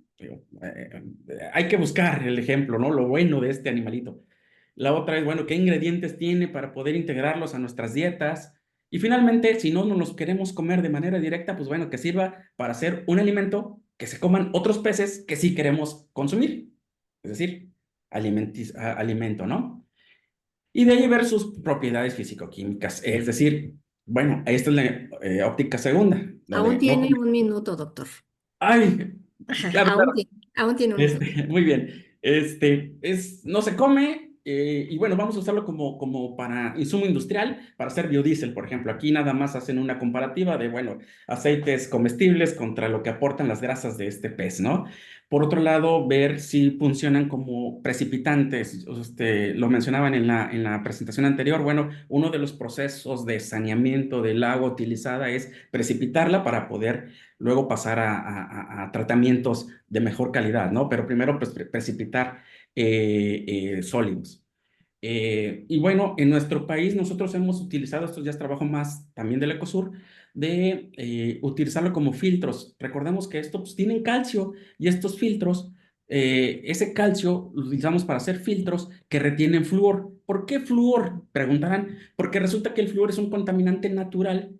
Hay que buscar el ejemplo, ¿no? Lo bueno de este animalito. La otra es, bueno, qué ingredientes tiene para poder integrarlos a nuestras dietas. Y finalmente, si no nos los queremos comer de manera directa, pues bueno, que sirva para hacer un alimento que se coman otros peces que sí queremos consumir. Es decir, alimento, ¿no? Y de ahí ver sus propiedades físico-químicas. Es decir, bueno, esta es la óptica segunda. La Aún de no tiene comer. un minuto, doctor. Ay, Ajá, claro, claro. aún tiene un minuto. Muy bien. No se come, y bueno, vamos a usarlo como para insumo industrial, para hacer biodiesel, por ejemplo. Aquí nada más hacen una comparativa de, bueno, aceites comestibles contra lo que aportan las grasas de este pez, ¿no? Por otro lado, ver si funcionan como precipitantes. Lo mencionaban en la presentación anterior. Bueno, uno de los procesos de saneamiento del agua utilizada es precipitarla para poder luego pasar a tratamientos de mejor calidad, ¿no? Pero primero, pues, precipitar sólidos. Y bueno, en nuestro país nosotros hemos utilizado, esto ya es trabajo más también del Ecosur, de utilizarlo como filtros. Recordemos que estos pues, tienen calcio y estos filtros, ese calcio lo utilizamos para hacer filtros que retienen flúor. ¿Por qué flúor? Preguntarán. Porque resulta que el flúor es un contaminante natural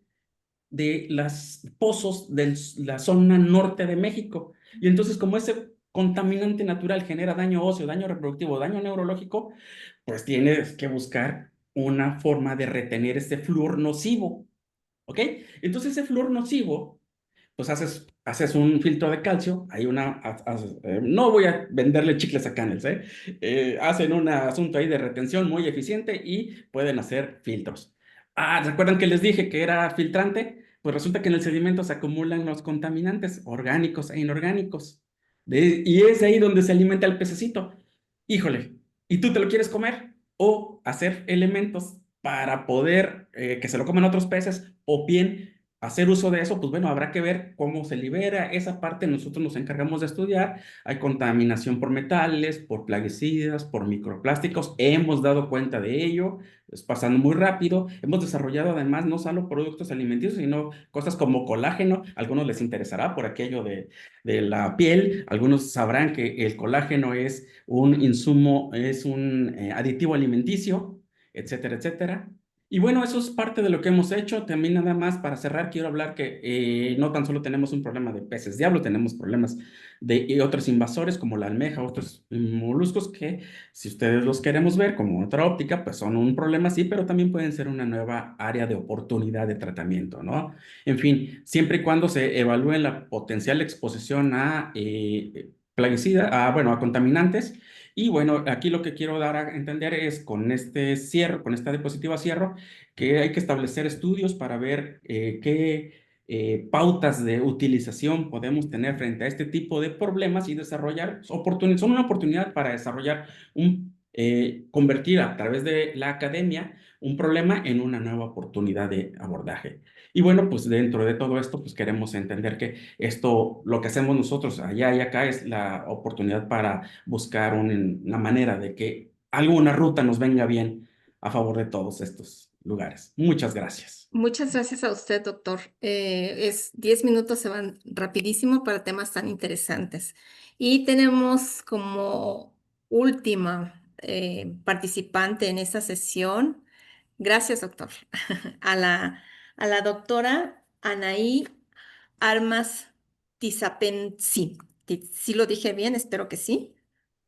de los pozos de la zona norte de México. Y entonces, como ese contaminante natural genera daño óseo, daño reproductivo, daño neurológico, pues tienes que buscar una forma de retener ese flúor nocivo. ¿Ok? Entonces, ese flúor nocivo, pues haces un filtro de calcio, hay no voy a venderle chicles a Canels, ¿eh? Hacen un asunto ahí de retención muy eficiente y pueden hacer filtros. Ah, ¿recuerdan que les dije que era filtrante? Pues resulta que en el sedimento se acumulan los contaminantes orgánicos e inorgánicos. Y es ahí donde se alimenta el pececito. Híjole, ¿y tú te lo quieres comer? O hacer elementos para poder que se lo coman otros peces, o bien hacer uso de eso, pues bueno, habrá que ver cómo se libera esa parte, nosotros nos encargamos de estudiar. Hay contaminación por metales, por plaguicidas, por microplásticos, hemos dado cuenta de ello, es pasando muy rápido. Hemos desarrollado además no solo productos alimenticios, sino cosas como colágeno. A algunos les interesará por aquello de la piel. Algunos sabrán que el colágeno es un insumo, es un aditivo alimenticio, etcétera, etcétera. Y bueno, eso es parte de lo que hemos hecho. También nada más para cerrar, quiero hablar que no tan solo tenemos un problema de peces diablo, tenemos problemas de otros invasores como la almeja, otros moluscos que si ustedes los queremos ver como otra óptica, pues son un problema sí, pero también pueden ser una nueva área de oportunidad de tratamiento, ¿no? En fin, siempre y cuando se evalúe la potencial exposición a plaguicida, bueno, a contaminantes. Y bueno, aquí lo que quiero dar a entender es con este cierre, con esta diapositiva cierro, que hay que establecer estudios para ver qué pautas de utilización podemos tener frente a este tipo de problemas y desarrollar oportunidades. Son una oportunidad para desarrollar convertir a través de la academia un problema en una nueva oportunidad de abordaje. Y bueno, pues dentro de todo esto, pues queremos entender que esto, lo que hacemos nosotros allá y acá es la oportunidad para buscar una manera de que alguna ruta nos venga bien a favor de todos estos lugares. Muchas gracias. Muchas gracias a usted, doctor. 10 minutos se van rapidísimo para temas tan interesantes. Y tenemos como última participante en esta sesión Gracias, doctor. A a la doctora Anaí Armas Tizapensi. ¿Sí lo dije bien? Espero que sí.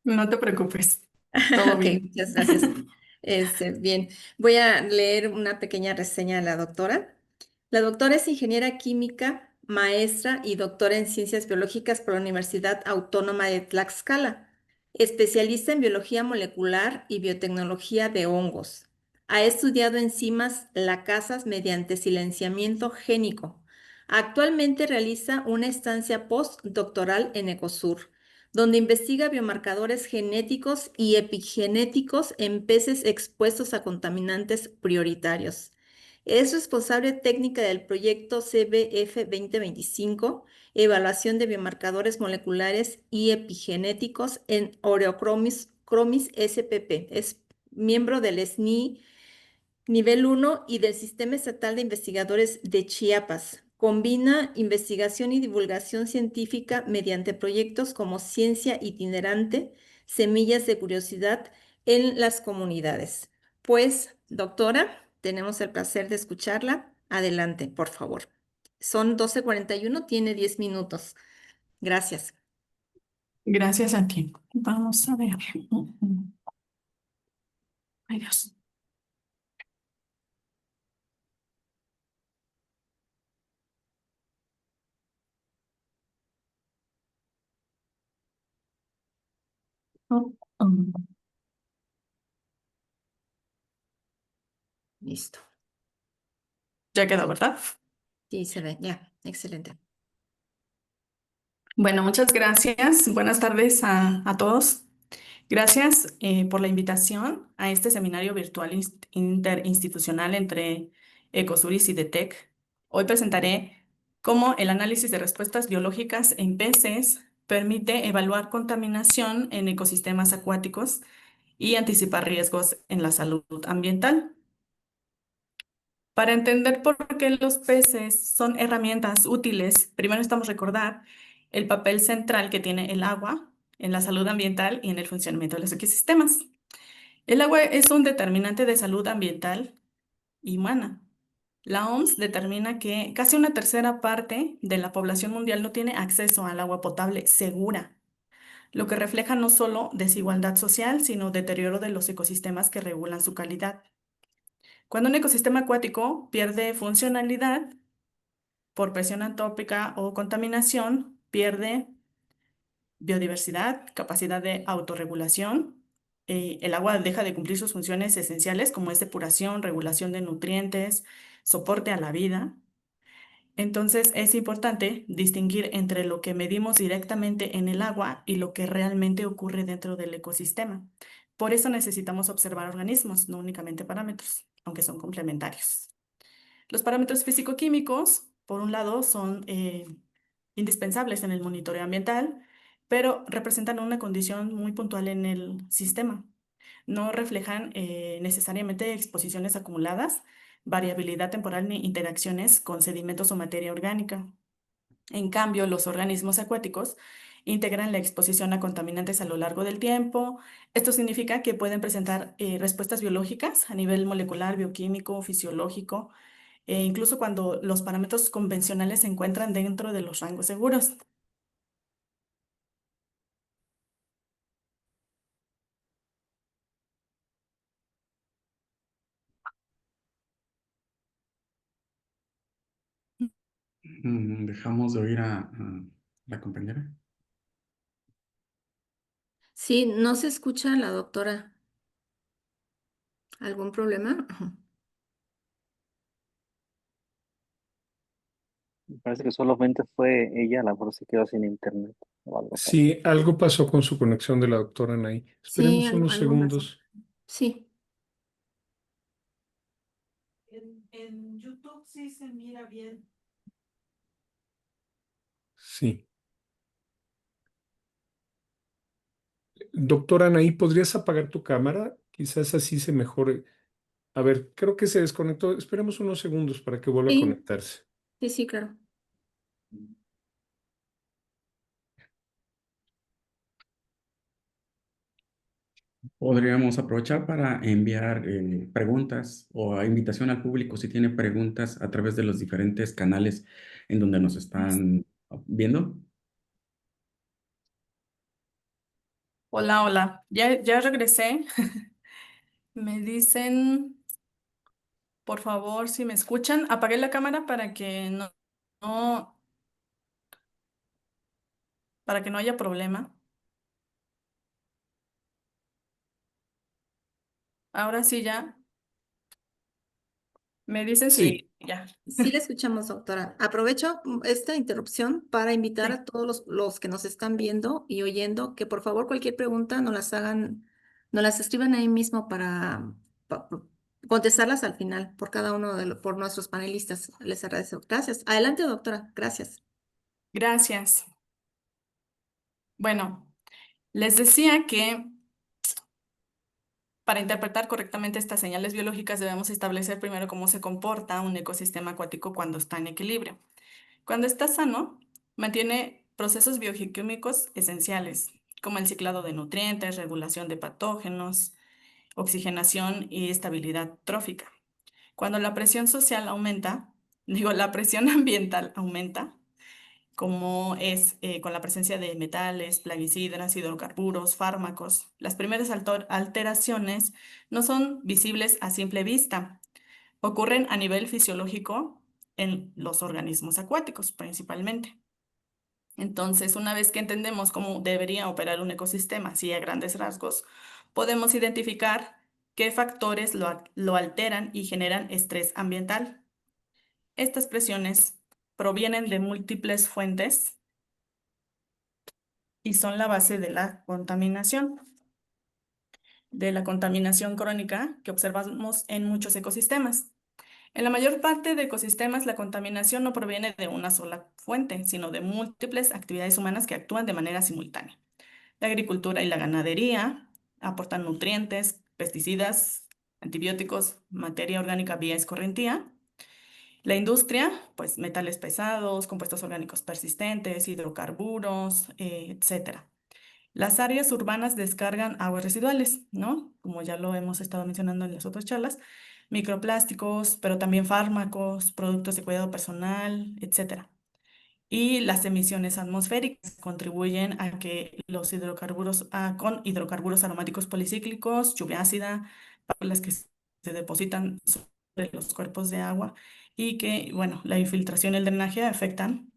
No te preocupes, todo Ok, bien. muchas gracias. Bien, voy a leer una pequeña reseña de la doctora. La doctora es ingeniera química, maestra y doctora en ciencias biológicas por la Universidad Autónoma de Tlaxcala, especialista en biología molecular y biotecnología de hongos. Ha estudiado enzimas lacasas mediante silenciamiento génico. Actualmente realiza una estancia postdoctoral en Ecosur, donde investiga biomarcadores genéticos y epigenéticos en peces expuestos a contaminantes prioritarios. Es responsable técnica del proyecto CBF 2025, evaluación de biomarcadores moleculares y epigenéticos en Oreochromis SPP. Es miembro del SNI Nivel 1 y del Sistema Estatal de Investigadores de Chiapas. Combina investigación y divulgación científica mediante proyectos como Ciencia Itinerante, Semillas de Curiosidad en las comunidades. Pues, doctora, tenemos el placer de escucharla. Adelante, por favor. Son 12:41, tiene 10 minutos. Gracias. Gracias a ti. Vamos a ver. Ay, Dios. Oh, Listo. Ya quedó, ¿verdad? Sí, se ve. Ya, excelente. Bueno, muchas gracias. Buenas tardes a todos. Gracias por la invitación a este seminario virtual interinstitucional entre Ecosur y CIDETEC. Hoy presentaré cómo el análisis de respuestas biológicas en peces permite evaluar contaminación en ecosistemas acuáticos y anticipar riesgos en la salud ambiental. Para entender por qué los peces son herramientas útiles, primero necesitamos recordar el papel central que tiene el agua en la salud ambiental y en el funcionamiento de los ecosistemas. El agua es un determinante de salud ambiental y humana. La OMS determina que casi una tercera parte de la población mundial no tiene acceso al agua potable segura, lo que refleja no solo desigualdad social, sino deterioro de los ecosistemas que regulan su calidad. Cuando un ecosistema acuático pierde funcionalidad por presión antópica o contaminación, pierde biodiversidad, capacidad de autorregulación. El agua deja de cumplir sus funciones esenciales como es depuración, regulación de nutrientes, soporte a la vida. Entonces es importante distinguir entre lo que medimos directamente en el agua y lo que realmente ocurre dentro del ecosistema. Por eso necesitamos observar organismos, no únicamente parámetros, aunque son complementarios. Los parámetros físico-químicos, por un lado, son indispensables en el monitoreo ambiental, pero representan una condición muy puntual en el sistema. No reflejan necesariamente exposiciones acumuladas, variabilidad temporal ni interacciones con sedimentos o materia orgánica. En cambio, los organismos acuáticos integran la exposición a contaminantes a lo largo del tiempo. Esto significa que pueden presentar respuestas biológicas a nivel molecular, bioquímico, fisiológico, incluso cuando los parámetros convencionales se encuentran dentro de los rangos seguros. Dejamos de oír a la compañera. Sí, no se escucha la doctora. ¿Algún problema? Ajá. Me parece que solamente fue ella, la mejor se quedó sin internet o algo así. Sí, algo pasó con su conexión de la doctora Anaí. Sí, Esperemos unos algo pasó. segundos. Sí. En YouTube sí se mira bien. Sí. Doctora Anaí, ¿podrías apagar tu cámara? Quizás así se mejore. A ver, creo que se desconectó. Esperemos unos segundos para que vuelva a Sí, conectarse. sí, sí, claro. Podríamos aprovechar para enviar preguntas o invitación al público si tiene preguntas a través de los diferentes canales en donde nos están viendo. Hola, hola. Ya regresé. Me dicen, por favor, si me escuchan, apagué la cámara no, para que no haya problema. Ahora sí ya. Me dicen Sí. si ya. Sí, la escuchamos, doctora. Aprovecho esta interrupción para invitar Sí. a todos los que nos están viendo y oyendo que por favor cualquier pregunta nos las hagan, nos las escriban ahí mismo para contestarlas al final por cada uno por nuestros panelistas. Les agradezco. Gracias. Adelante, doctora. Gracias. Gracias. Bueno, les decía que para interpretar correctamente estas señales biológicas debemos establecer primero cómo se comporta un ecosistema acuático cuando está en equilibrio. Cuando está sano, mantiene procesos biogeoquímicos esenciales, como el ciclado de nutrientes, regulación de patógenos, oxigenación y estabilidad trófica. Cuando la presión social aumenta, la presión ambiental aumenta, como es con la presencia de metales, plaguicidas, hidrocarburos, fármacos. Las primeras alteraciones no son visibles a simple vista, ocurren a nivel fisiológico en los organismos acuáticos principalmente. Entonces, una vez que entendemos cómo debería operar un ecosistema, así a grandes rasgos, podemos identificar qué factores lo alteran y generan estrés ambiental. Estas presiones provienen de múltiples fuentes y son la base de la contaminación crónica que observamos en muchos ecosistemas. En la mayor parte de ecosistemas, la contaminación no proviene de una sola fuente, sino de múltiples actividades humanas que actúan de manera simultánea. La agricultura y la ganadería aportan nutrientes, pesticidas, antibióticos, materia orgánica vía escorrentía. La industria, pues metales pesados, compuestos orgánicos persistentes, hidrocarburos, etcétera. Las áreas urbanas descargan aguas residuales, ¿no? Como ya lo hemos estado mencionando en las otras charlas, microplásticos, pero también fármacos, productos de cuidado personal, etcétera. Y las emisiones atmosféricas contribuyen a que los hidrocarburos, con hidrocarburos aromáticos policíclicos, lluvia ácida, partículas que se depositan sobre los cuerpos de agua y que, bueno, la infiltración y el drenaje afectan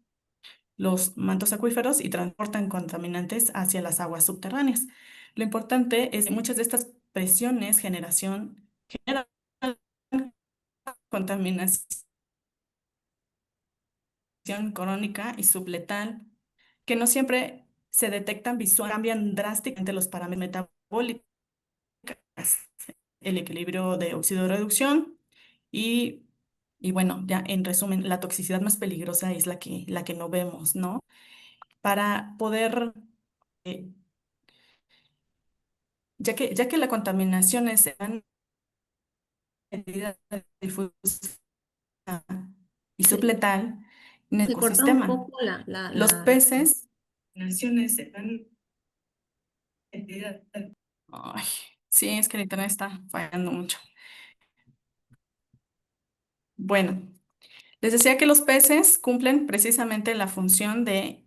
los mantos acuíferos y transportan contaminantes hacia las aguas subterráneas. Lo importante es que muchas de estas presiones generan contaminación crónica y subletal, que no siempre se detectan visualmente, cambian drásticamente los parámetros metabólicos, el equilibrio de óxido de reducción y, y bueno, ya en resumen, la toxicidad más peligrosa es la que no vemos, ¿no? Para poder, eh, ya que la contaminación es en medida difusa y Se, subletal en el se corta un ecosistema. poco Los peces, naciones se van ay, sí, es que el internet está fallando mucho. Bueno, les decía que los peces cumplen precisamente la función de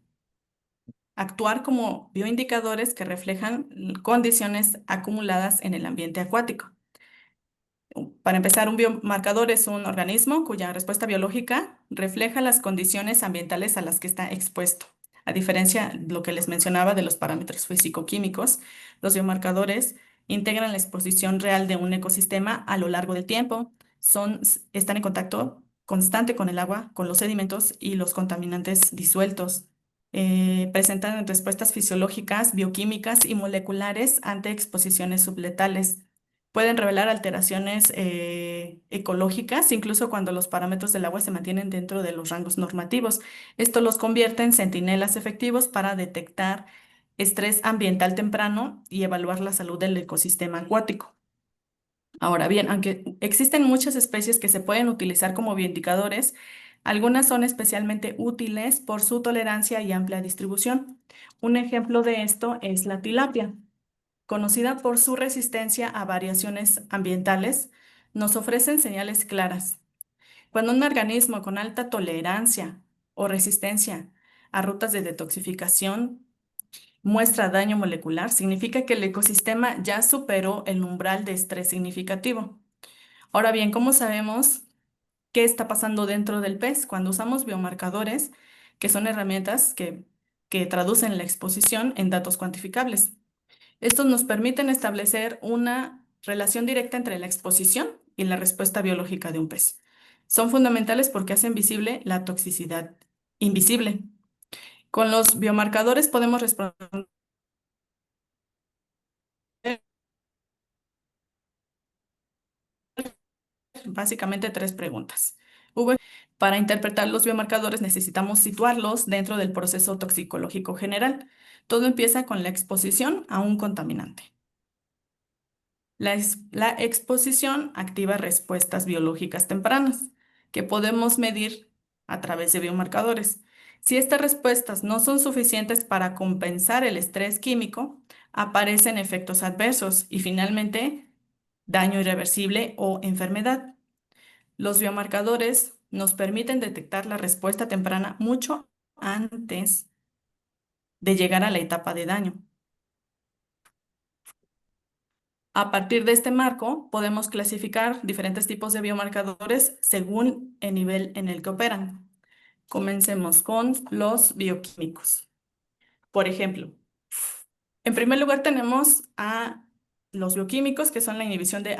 actuar como bioindicadores que reflejan condiciones acumuladas en el ambiente acuático. Para empezar, un biomarcador es un organismo cuya respuesta biológica refleja las condiciones ambientales a las que está expuesto. A diferencia de lo que les mencionaba de los parámetros físico-químicos, los biomarcadores integran la exposición real de un ecosistema a lo largo del tiempo, están en contacto constante con el agua, con los sedimentos y los contaminantes disueltos. Presentan respuestas fisiológicas, bioquímicas y moleculares ante exposiciones subletales. Pueden revelar alteraciones ecológicas, incluso cuando los parámetros del agua se mantienen dentro de los rangos normativos. Esto los convierte en centinelas efectivos para detectar estrés ambiental temprano y evaluar la salud del ecosistema acuático. Ahora bien, aunque existen muchas especies que se pueden utilizar como bioindicadores, algunas son especialmente útiles por su tolerancia y amplia distribución. Un ejemplo de esto es la tilapia. conocida por su resistencia a variaciones ambientales, nos ofrecen señales claras. Cuando un organismo con alta tolerancia o resistencia a rutas de detoxificación muestra daño molecular, significa que el ecosistema ya superó el umbral de estrés significativo. Ahora bien, ¿cómo sabemos qué está pasando dentro del pez? Cuando usamos biomarcadores, que son herramientas que traducen la exposición en datos cuantificables. Estos nos permiten establecer una relación directa entre la exposición y la respuesta biológica de un pez. Son fundamentales porque hacen visible la toxicidad invisible. Con los biomarcadores podemos responder básicamente 3 preguntas. Para interpretar los biomarcadores necesitamos situarlos dentro del proceso toxicológico general. Todo empieza con la exposición a un contaminante. La exposición activa respuestas biológicas tempranas que podemos medir a través de biomarcadores. Si estas respuestas no son suficientes para compensar el estrés químico, aparecen efectos adversos y finalmente daño irreversible o enfermedad. Los biomarcadores nos permiten detectar la respuesta temprana mucho antes de llegar a la etapa de daño. A partir de este marco, podemos clasificar diferentes tipos de biomarcadores según el nivel en el que operan. Comencemos con los bioquímicos. Por ejemplo, en primer lugar tenemos a los bioquímicos que son la inhibición de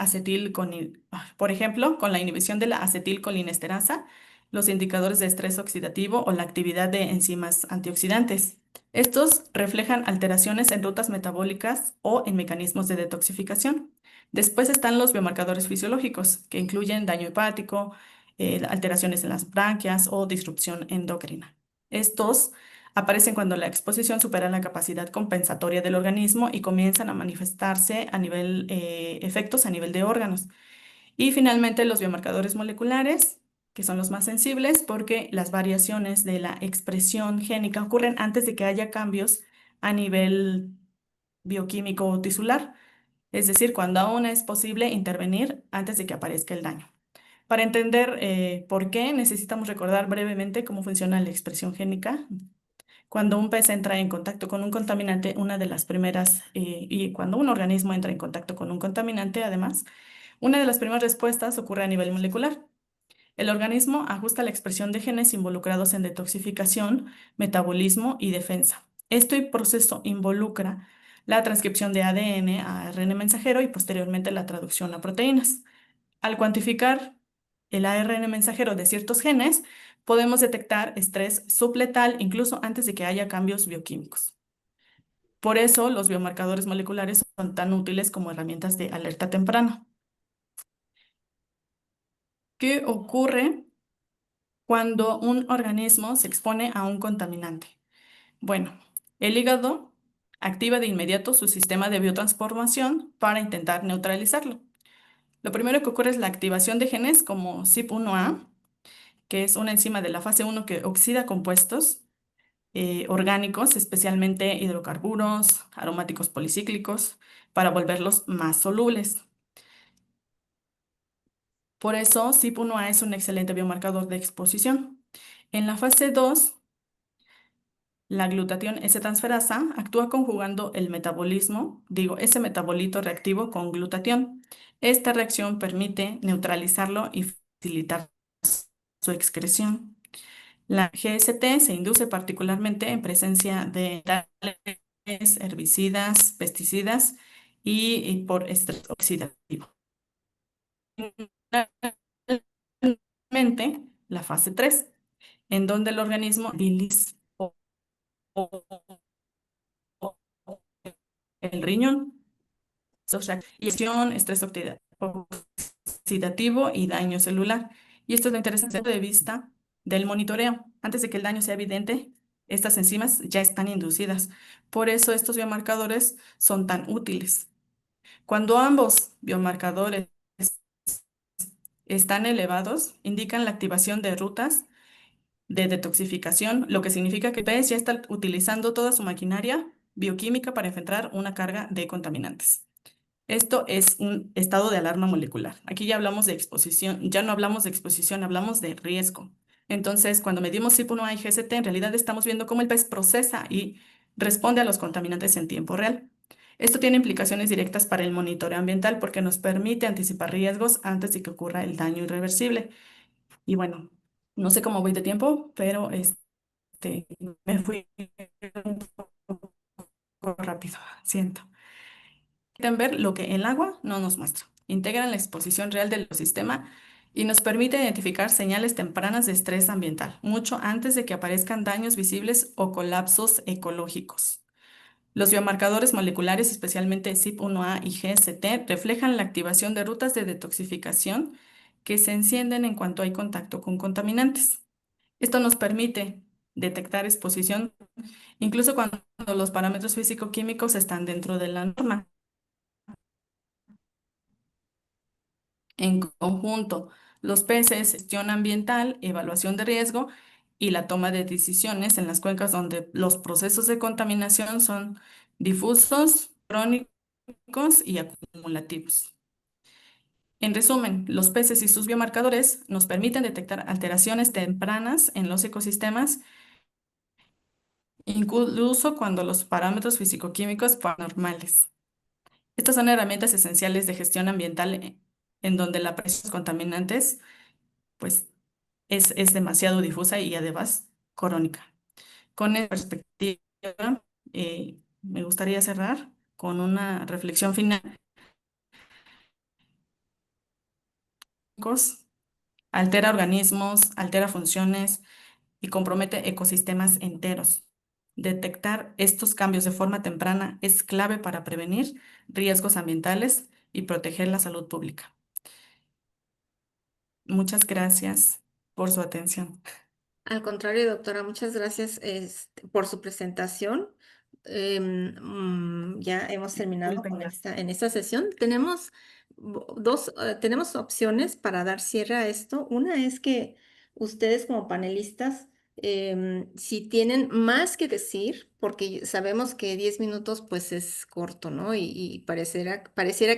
por ejemplo, con la inhibición de la acetilcolinesterasa, los indicadores de estrés oxidativo o la actividad de enzimas antioxidantes. Estos reflejan alteraciones en rutas metabólicas o en mecanismos de detoxificación. Después están los biomarcadores fisiológicos, que incluyen daño hepático, alteraciones en las branquias o disrupción endocrina. Estos aparecen cuando la exposición supera la capacidad compensatoria del organismo y comienzan a manifestarse a nivel, efectos a nivel de órganos. Y finalmente los biomarcadores moleculares, que son los más sensibles porque las variaciones de la expresión génica ocurren antes de que haya cambios a nivel bioquímico o tisular, es decir, cuando aún es posible intervenir antes de que aparezca el daño. Para entender por qué, necesitamos recordar brevemente cómo funciona la expresión génica. Cuando un pez entra en contacto con un contaminante, una de las primeras, y cuando un organismo entra en contacto con un contaminante, además, una de las primeras respuestas ocurre a nivel molecular. El organismo ajusta la expresión de genes involucrados en detoxificación, metabolismo y defensa. Este proceso involucra la transcripción de ADN a ARN mensajero y posteriormente la traducción a proteínas. Al cuantificar el ARN mensajero de ciertos genes, podemos detectar estrés subletal incluso antes de que haya cambios bioquímicos. Por eso, los biomarcadores moleculares son tan útiles como herramientas de alerta temprana. ¿Qué ocurre cuando un organismo se expone a un contaminante? Bueno, el hígado activa de inmediato su sistema de biotransformación para intentar neutralizarlo. Lo primero que ocurre es la activación de genes como CYP1A, que es una enzima de la fase 1 que oxida compuestos orgánicos, especialmente hidrocarburos, aromáticos policíclicos, para volverlos más solubles. Por eso, CYP1A es un excelente biomarcador de exposición. En la fase 2, la glutatión S-transferasa actúa conjugando el metabolismo, ese metabolito reactivo con glutatión. Esta reacción permite neutralizarlo y facilitar su excreción. La GST se induce particularmente en presencia de herbicidas, pesticidas y por estrés oxidativo. Finalmente, la fase 3, en donde el organismo bilis o el riñón, estrés oxidativo y daño celular. Y esto es lo interesante desde el punto de vista del monitoreo. Antes de que el daño sea evidente, estas enzimas ya están inducidas. Por eso estos biomarcadores son tan útiles. Cuando ambos biomarcadores están elevados, indican la activación de rutas de detoxificación, lo que significa que el pez ya está utilizando toda su maquinaria bioquímica para enfrentar una carga de contaminantes. Esto es un estado de alarma molecular. Aquí ya hablamos de exposición, ya no hablamos de exposición, hablamos de riesgo. Entonces, cuando medimos CYP1A y GST, en realidad estamos viendo cómo el pez procesa y responde a los contaminantes en tiempo real. Esto tiene implicaciones directas para el monitoreo ambiental porque nos permite anticipar riesgos antes de que ocurra el daño irreversible. Y bueno, no sé cómo voy de tiempo, pero me fui un poco rápido, siento. Quieren ver lo que el agua no nos muestra. Integran la exposición real del ecosistema y nos permite identificar señales tempranas de estrés ambiental, mucho antes de que aparezcan daños visibles o colapsos ecológicos. Los biomarcadores moleculares, especialmente CYP1A y GST, reflejan la activación de rutas de detoxificación que se encienden en cuanto hay contacto con contaminantes. Esto nos permite detectar exposición incluso cuando los parámetros físico-químicos están dentro de la norma. En conjunto, los peces, gestión ambiental, evaluación de riesgo y la toma de decisiones en las cuencas donde los procesos de contaminación son difusos, crónicos y acumulativos. En resumen, los peces y sus biomarcadores nos permiten detectar alteraciones tempranas en los ecosistemas, incluso cuando los parámetros físico-químicos son normales. Estas son herramientas esenciales de gestión ambiental en donde la presión de los contaminantes pues, es demasiado difusa y además crónica. Con esta perspectiva, me gustaría cerrar con una reflexión final. Altera organismos, altera funciones y compromete ecosistemas enteros. Detectar estos cambios de forma temprana es clave para prevenir riesgos ambientales y proteger la salud pública. Muchas gracias por su atención. Al contrario, doctora, muchas gracias por su presentación. Ya hemos terminado con en esta sesión. Tenemos tenemos opciones para dar cierre a esto. Una es que ustedes como panelistas, si tienen más que decir, porque sabemos que 10 minutos pues es corto, ¿no? Y pareciera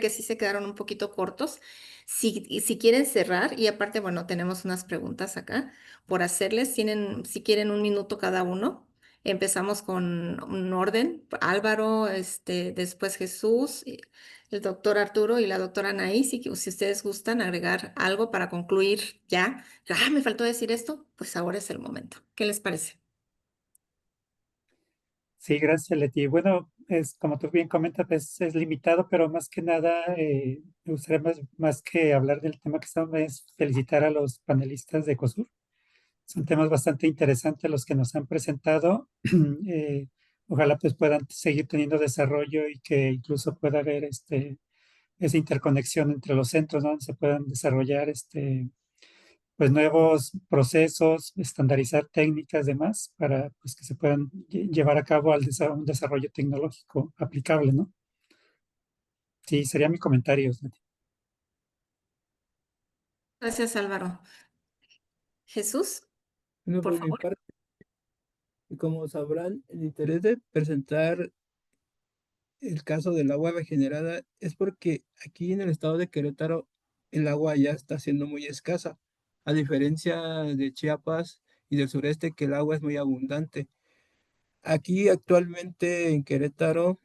que sí se quedaron un poquito cortos. Si quieren cerrar, y aparte, bueno, tenemos unas preguntas acá por hacerles. Tienen, si quieren, un minuto cada uno. Empezamos con un orden. Álvaro, después Jesús, el doctor Arturo y la doctora Anaí. Si ustedes gustan agregar algo para concluir ya. Me faltó decir esto, pues ahora es el momento. ¿Qué les parece? Sí, gracias, Leti. Bueno, es como tú bien comentas, pues, es limitado, pero más que nada, me gustaría más que hablar del tema que estamos, es felicitar a los panelistas de COSUR. Son temas bastante interesantes los que nos han presentado. Ojalá pues puedan seguir teniendo desarrollo y que incluso pueda haber esa interconexión entre los centros, ¿no? Donde se puedan desarrollar pues nuevos procesos, estandarizar técnicas, demás, para pues que se puedan llevar a cabo un desarrollo tecnológico aplicable, ¿no? Sí, sería mi comentario. Gracias, Álvaro. Jesús, Bueno, por por mi favor. parte, y como sabrán, el interés de presentar el caso del agua regenerada es porque aquí en el estado de Querétaro el agua ya está siendo muy escasa, a diferencia de Chiapas y del sureste que el agua es muy abundante. Aquí actualmente en Querétaro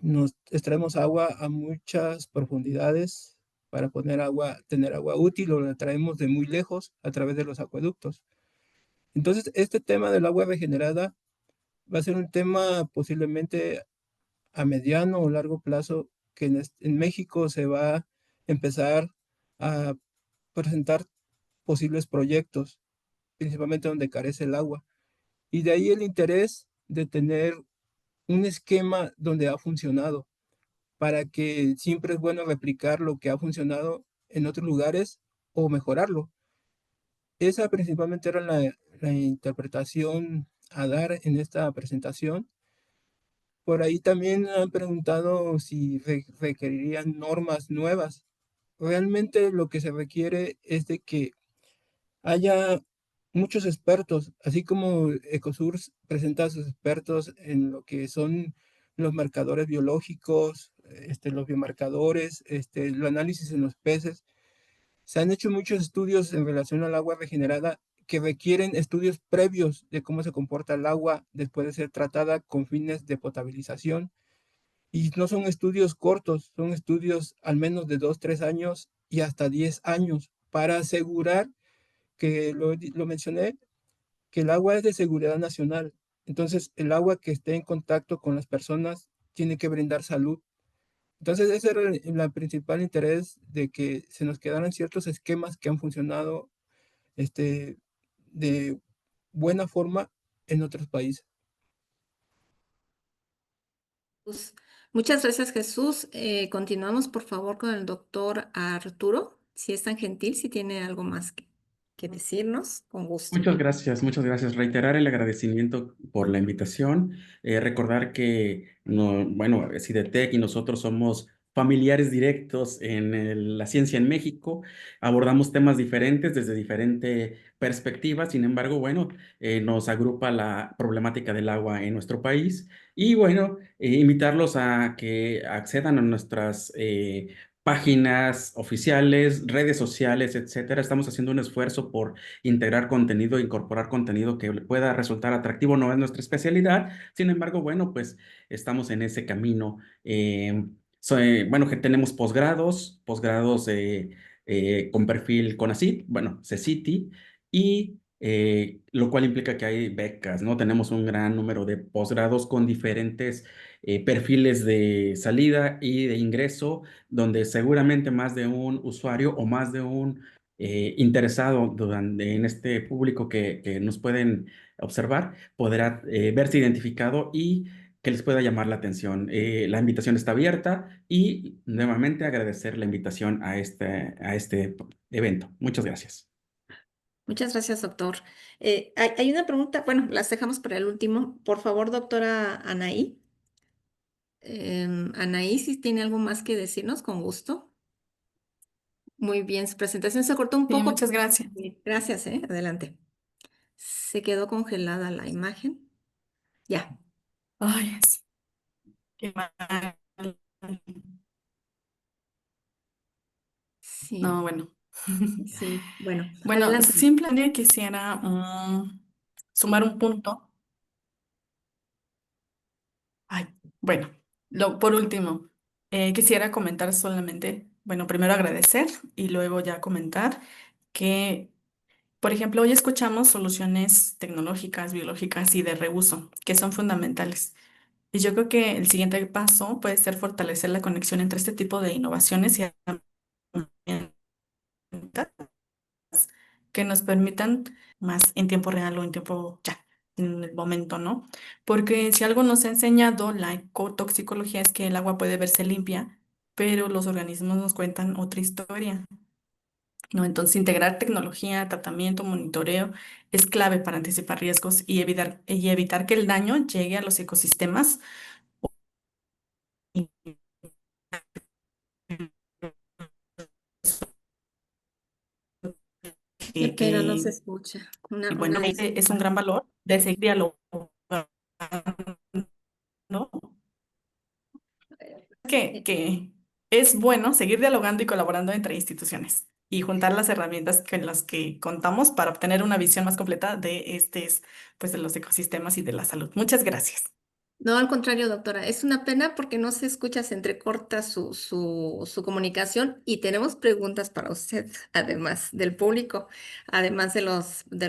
nos extraemos agua a muchas profundidades para tener agua útil o la traemos de muy lejos a través de los acueductos. Entonces, este tema del agua regenerada va a ser un tema posiblemente a mediano o largo plazo que en México se va a empezar a presentar posibles proyectos, principalmente donde carece el agua. Y de ahí el interés de tener un esquema donde ha funcionado, para que siempre es bueno replicar lo que ha funcionado en otros lugares o mejorarlo. Esa principalmente era la interpretación a dar en esta presentación. Por ahí también han preguntado si requerirían normas nuevas. Realmente lo que se requiere es de que haya muchos expertos, así como Ecosur presenta a sus expertos en lo que son los marcadores biológicos, los biomarcadores, el análisis en los peces. Se han hecho muchos estudios en relación al agua regenerada que requieren estudios previos de cómo se comporta el agua después de ser tratada con fines de potabilización. Y no son estudios cortos, son estudios al menos de 2, 3 años y hasta 10 años para asegurar que lo mencioné, que el agua es de seguridad nacional. Entonces, el agua que esté en contacto con las personas tiene que brindar salud. Entonces, ese era el principal interés de que se nos quedaran ciertos esquemas que han funcionado de buena forma en otros países. Pues, muchas gracias, Jesús. Continuamos, por favor, con el doctor Arturo. Si es tan gentil, si tiene algo más que decirnos, con gusto. Muchas gracias, muchas gracias. Reiterar el agradecimiento por la invitación. Recordar que, no, bueno, CIDETEC y nosotros somos familiares directos en la ciencia en México. Abordamos temas diferentes desde diferente perspectivas. Sin embargo, bueno, nos agrupa la problemática del agua en nuestro país. Y bueno, invitarlos a que accedan a nuestras páginas oficiales, redes sociales, etcétera. Estamos haciendo un esfuerzo por integrar contenido, incorporar contenido que pueda resultar atractivo. No es nuestra especialidad, sin embargo, bueno, pues estamos en ese camino. Bueno, que tenemos posgrados con perfil CONACYT, bueno, CECITI, y lo cual implica que hay becas, ¿no? Tenemos un gran número de posgrados con diferentes perfiles de salida y de ingreso, donde seguramente más de un usuario o más de un interesado en este público que nos pueden observar, podrá verse identificado y que les pueda llamar la atención. La invitación está abierta y nuevamente agradecer la invitación a este evento. Muchas gracias. Muchas gracias, doctor. Hay una pregunta, bueno, las dejamos para el último. Por favor, doctora Anaí. Anaí, si tiene algo más que decirnos, con gusto. Muy bien, su presentación se cortó un Sí, poco. muchas gracias. Gracias, adelante. Se quedó congelada la imagen. Ya. Ay, sí, qué mal. Sí, No, bueno. sí. Bueno, Bueno, adelante. simplemente quisiera sumar un punto. Ay, bueno, por último, quisiera comentar solamente, bueno, primero agradecer y luego ya comentar que, por ejemplo, hoy escuchamos soluciones tecnológicas, biológicas y de reuso, que son fundamentales. Y yo creo que el siguiente paso puede ser fortalecer la conexión entre este tipo de innovaciones y herramientas que nos permitan más en tiempo real o en tiempo ya, en el momento, ¿no? Porque si algo nos ha enseñado la ecotoxicología es que el agua puede verse limpia, pero los organismos nos cuentan otra historia, ¿no? Entonces, integrar tecnología, tratamiento, monitoreo es clave para anticipar riesgos y evitar que el daño llegue a los ecosistemas Qué que, pena, no se que escucha. y Una bueno, es un disculpa. gran valor de seguir dialogando, ¿no? Que es bueno seguir dialogando y colaborando entre instituciones y juntar las herramientas con las que contamos para obtener una visión más completa de pues, de los ecosistemas y de la salud. Muchas gracias. No, al contrario, doctora, es una pena porque no se escucha, se entrecorta su comunicación y tenemos preguntas para usted, además del público, además de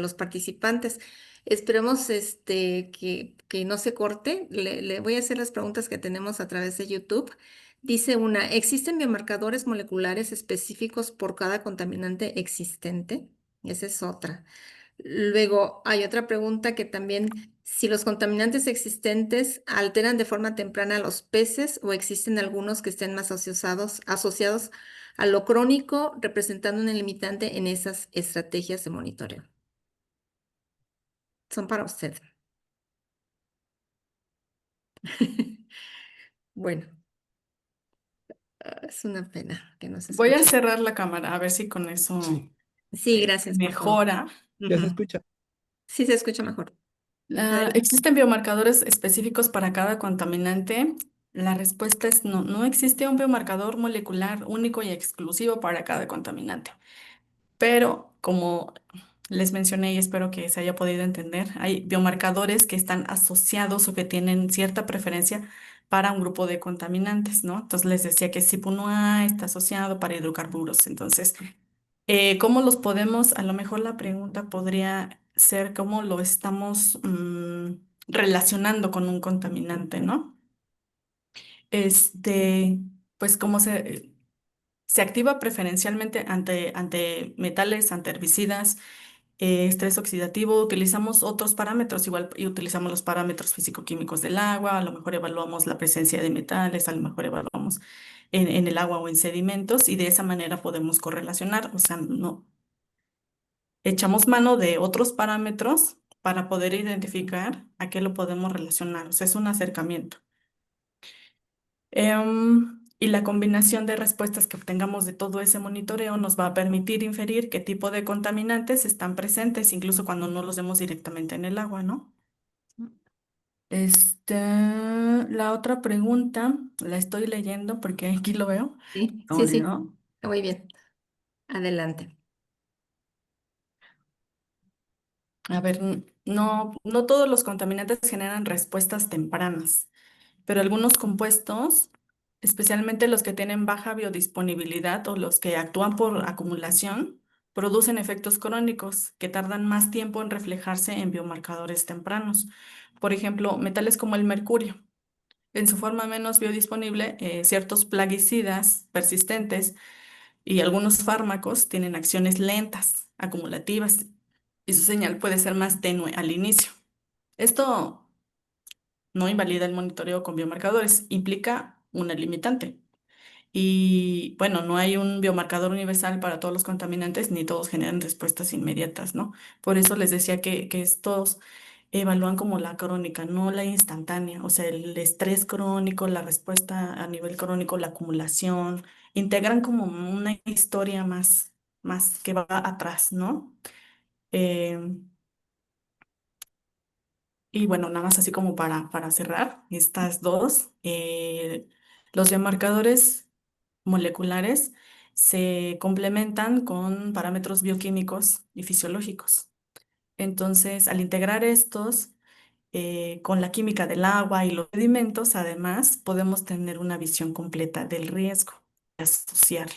los participantes. Esperemos que no se corte. Le voy a hacer las preguntas que tenemos a través de YouTube. Dice una, ¿existen biomarcadores moleculares específicos por cada contaminante existente? Esa es otra. Luego, hay otra pregunta que también, si los contaminantes existentes alteran de forma temprana a los peces o existen algunos que estén más asociados a lo crónico, representando un limitante en esas estrategias de monitoreo. Son para usted. Bueno, es una pena que no se Voy a escuche. cerrar la cámara a ver si con eso Sí. Sí, gracias, por favor. mejora. ¿Ya se Ujú. escucha? Sí se escucha mejor. Adelante. ¿Existen biomarcadores específicos para cada contaminante? La respuesta es no, no existe un biomarcador molecular único y exclusivo para cada contaminante. Pero como les mencioné y espero que se haya podido entender, hay biomarcadores que están asociados o que tienen cierta preferencia para un grupo de contaminantes, ¿no? Entonces les decía que CYP1A está asociado para hidrocarburos. Entonces, ¿cómo los podemos? A lo mejor la pregunta podría ser cómo lo estamos relacionando con un contaminante, ¿no? Este, pues cómo se activa preferencialmente ante metales, ante herbicidas, estrés oxidativo, utilizamos otros parámetros, igual y utilizamos los parámetros físico-químicos del agua, a lo mejor evaluamos la presencia de metales, a lo mejor evaluamos en el agua o en sedimentos y de esa manera podemos correlacionar, o sea, no echamos mano de otros parámetros para poder identificar a qué lo podemos relacionar, o sea, es un acercamiento. Y la combinación de respuestas que obtengamos de todo ese monitoreo nos va a permitir inferir qué tipo de contaminantes están presentes, incluso cuando no los vemos directamente en el agua, ¿no? La otra pregunta la estoy leyendo porque aquí lo veo. Sí, sí, Oye, sí. ¿no? Muy bien. Adelante. A ver, no, no todos los contaminantes generan respuestas tempranas, pero algunos compuestos, especialmente los que tienen baja biodisponibilidad o los que actúan por acumulación, producen efectos crónicos que tardan más tiempo en reflejarse en biomarcadores tempranos. Por ejemplo, metales como el mercurio. En su forma menos biodisponible, ciertos plaguicidas persistentes y algunos fármacos tienen acciones lentas, acumulativas, y su señal puede ser más tenue al inicio. Esto no invalida el monitoreo con biomarcadores, implica una limitante. Y bueno, no hay un biomarcador universal para todos los contaminantes, ni todos generan respuestas inmediatas, ¿no? Por eso les decía que estos evalúan como la crónica, no la instantánea, o sea, el estrés crónico, la respuesta a nivel crónico, la acumulación, integran como una historia más que va atrás, ¿no? Em, Y bueno, nada más así como para cerrar estas dos, los biomarcadores moleculares se complementan con parámetros bioquímicos y fisiológicos. Entonces, al integrar estos con la química del agua y los sedimentos, además, podemos tener una visión completa del riesgo asociar.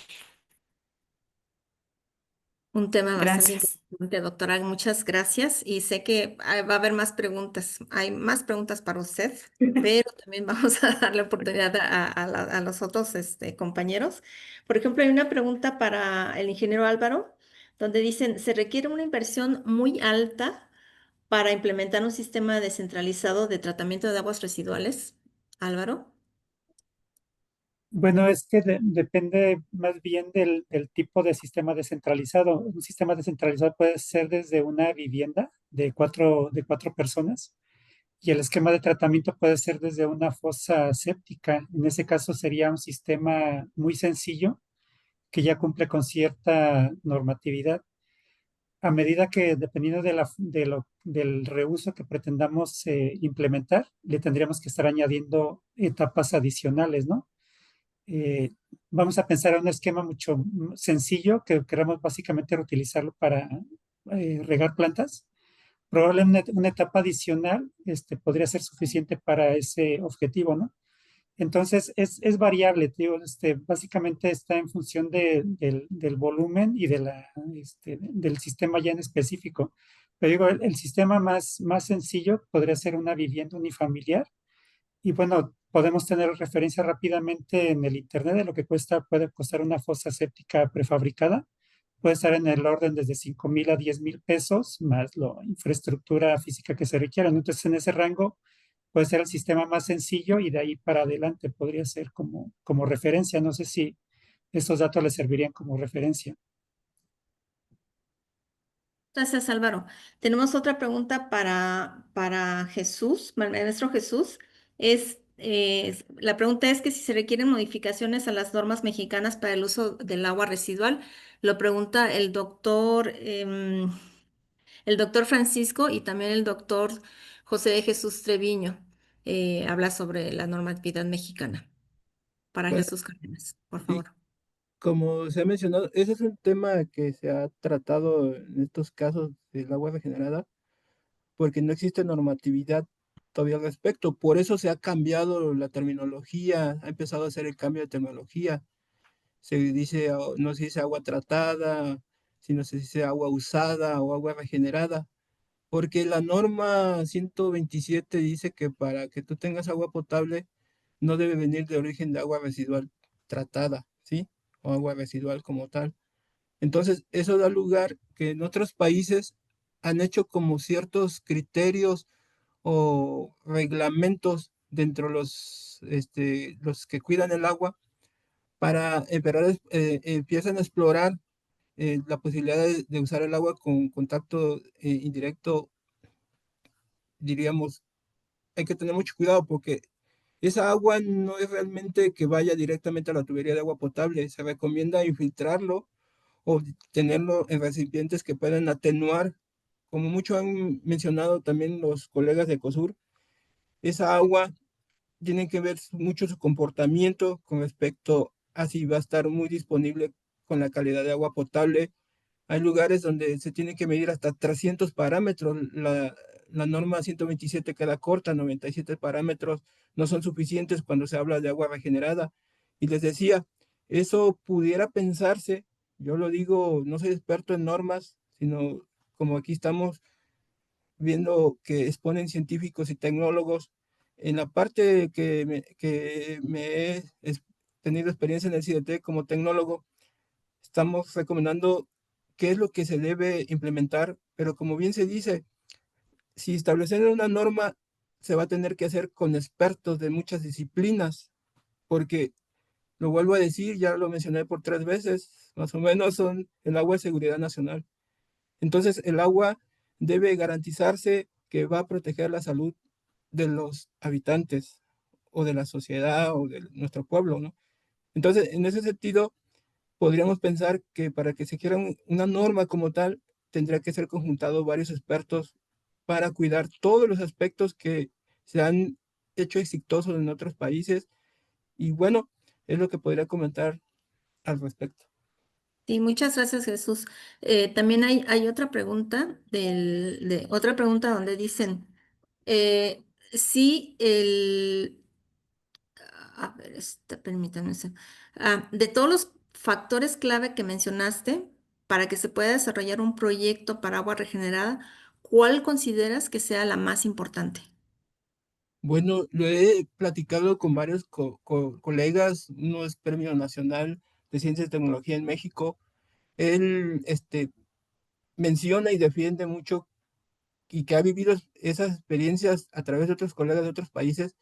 Un tema bastante Gracias. interesante, doctora. Muchas gracias. Y sé que va a haber más preguntas. Hay más preguntas para usted, pero también vamos a darle oportunidad a los otros compañeros. Por ejemplo, hay una pregunta para el ingeniero Álvaro, donde dicen, ¿se requiere una inversión muy alta para implementar un sistema descentralizado de tratamiento de aguas residuales? Álvaro. Bueno, es que depende más bien del tipo de sistema descentralizado. Un sistema descentralizado puede ser desde una vivienda de cuatro personas y el esquema de tratamiento puede ser desde una fosa séptica. En ese caso sería un sistema muy sencillo que ya cumple con cierta normatividad. A medida que, dependiendo del reuso que pretendamos implementar, le tendríamos que estar añadiendo etapas adicionales, ¿no? eh, Vamos a pensar en un esquema mucho sencillo que queremos básicamente reutilizarlo para regar plantas. Probablemente una etapa adicional podría ser suficiente para ese objetivo, ¿no? Entonces es variable, te digo, básicamente está en función del volumen y del sistema ya en específico. Pero digo, el sistema más sencillo podría ser una vivienda unifamiliar y bueno, podemos tener referencia rápidamente en el Internet de lo que puede costar una fosa séptica prefabricada. Puede estar en el orden desde 5,000 a 10,000 pesos, más la infraestructura física que se requiera. Entonces, en ese rango puede ser el sistema más sencillo y de ahí para adelante podría ser como referencia. No sé si estos datos le servirían como referencia. Gracias, Álvaro. Tenemos otra pregunta para Jesús, maestro Jesús. La pregunta es que si se requieren modificaciones a las normas mexicanas para el uso del agua residual. Lo pregunta el doctor El doctor Francisco y también el doctor José de Jesús Treviño habla sobre la normatividad mexicana. Para Bueno, Jesús Cárdenas, por y favor. como se ha mencionado, ese es un tema que se ha tratado en estos casos del agua regenerada, porque no existe normatividad todavía al respecto. Por eso se ha cambiado la terminología, ha empezado a hacer el cambio de terminología. Se dice, no se dice agua tratada, sino se dice agua usada o agua regenerada, porque la norma 127 dice que para que tú tengas agua potable no debe venir de origen de agua residual tratada, ¿sí? O agua residual como tal. Entonces, eso da lugar que en otros países han hecho como ciertos criterios o reglamentos dentro de los que cuidan el agua para empiezan a explorar la posibilidad de usar el agua con contacto indirecto, diríamos. Hay que tener mucho cuidado porque esa agua no es realmente que vaya directamente a la tubería de agua potable. Se recomienda infiltrarlo o tenerlo en recipientes que puedan atenuar, como mucho han mencionado también los colegas de COSUR. Esa agua tiene que ver mucho su comportamiento con respecto a si va a estar muy disponible con la calidad de agua potable. Hay lugares donde se tiene que medir hasta 300 parámetros. La norma 127 queda corta, 97 parámetros no son suficientes cuando se habla de agua regenerada. Y les decía, eso pudiera pensarse, yo lo digo, no soy experto en normas, sino como aquí estamos viendo que exponen científicos y tecnólogos, en la parte que me he tenido experiencia en el CIDT como tecnólogo, estamos recomendando qué es lo que se debe implementar, pero como bien se dice, si establecer una norma se va a tener que hacer con expertos de muchas disciplinas, porque lo vuelvo a decir, ya lo mencioné por 3 veces, más o menos son el agua de seguridad nacional. Entonces, el agua debe garantizarse que va a proteger la salud de los habitantes o de la sociedad o de nuestro pueblo, ¿no? Entonces, en ese sentido, podríamos pensar que para que se quiera una norma como tal, tendría que ser conjuntado varios expertos para cuidar todos los aspectos que se han hecho exitosos en otros países. Y bueno, es lo que podría comentar al respecto. Sí, muchas gracias, Jesús. También hay otra pregunta otra pregunta donde dicen si a ver, permítanme de todos los factores clave que mencionaste para que se pueda desarrollar un proyecto para agua regenerada, ¿cuál consideras que sea la más importante? Bueno, lo he platicado con varios colegas, uno es Premio Nacional de Ciencia y Tecnología en México. Él menciona y defiende mucho y que ha vivido esas experiencias a través de otros colegas de otros países,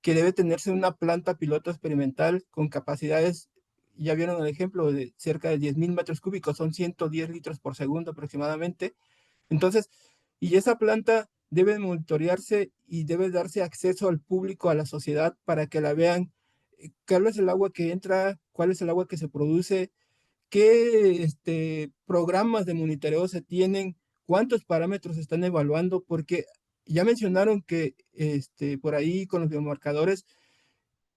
que debe tenerse una planta piloto experimental con capacidades, ya vieron el ejemplo, de cerca de 10.000 metros cúbicos, son 110 litros por segundo aproximadamente. Entonces, y esa planta debe monitorearse y debe darse acceso al público, a la sociedad, para que la vean, cuál es el agua que entra, cuál es el agua que se produce, qué programas de monitoreo se tienen, cuántos parámetros se están evaluando, porque ya mencionaron que por ahí con los biomarcadores,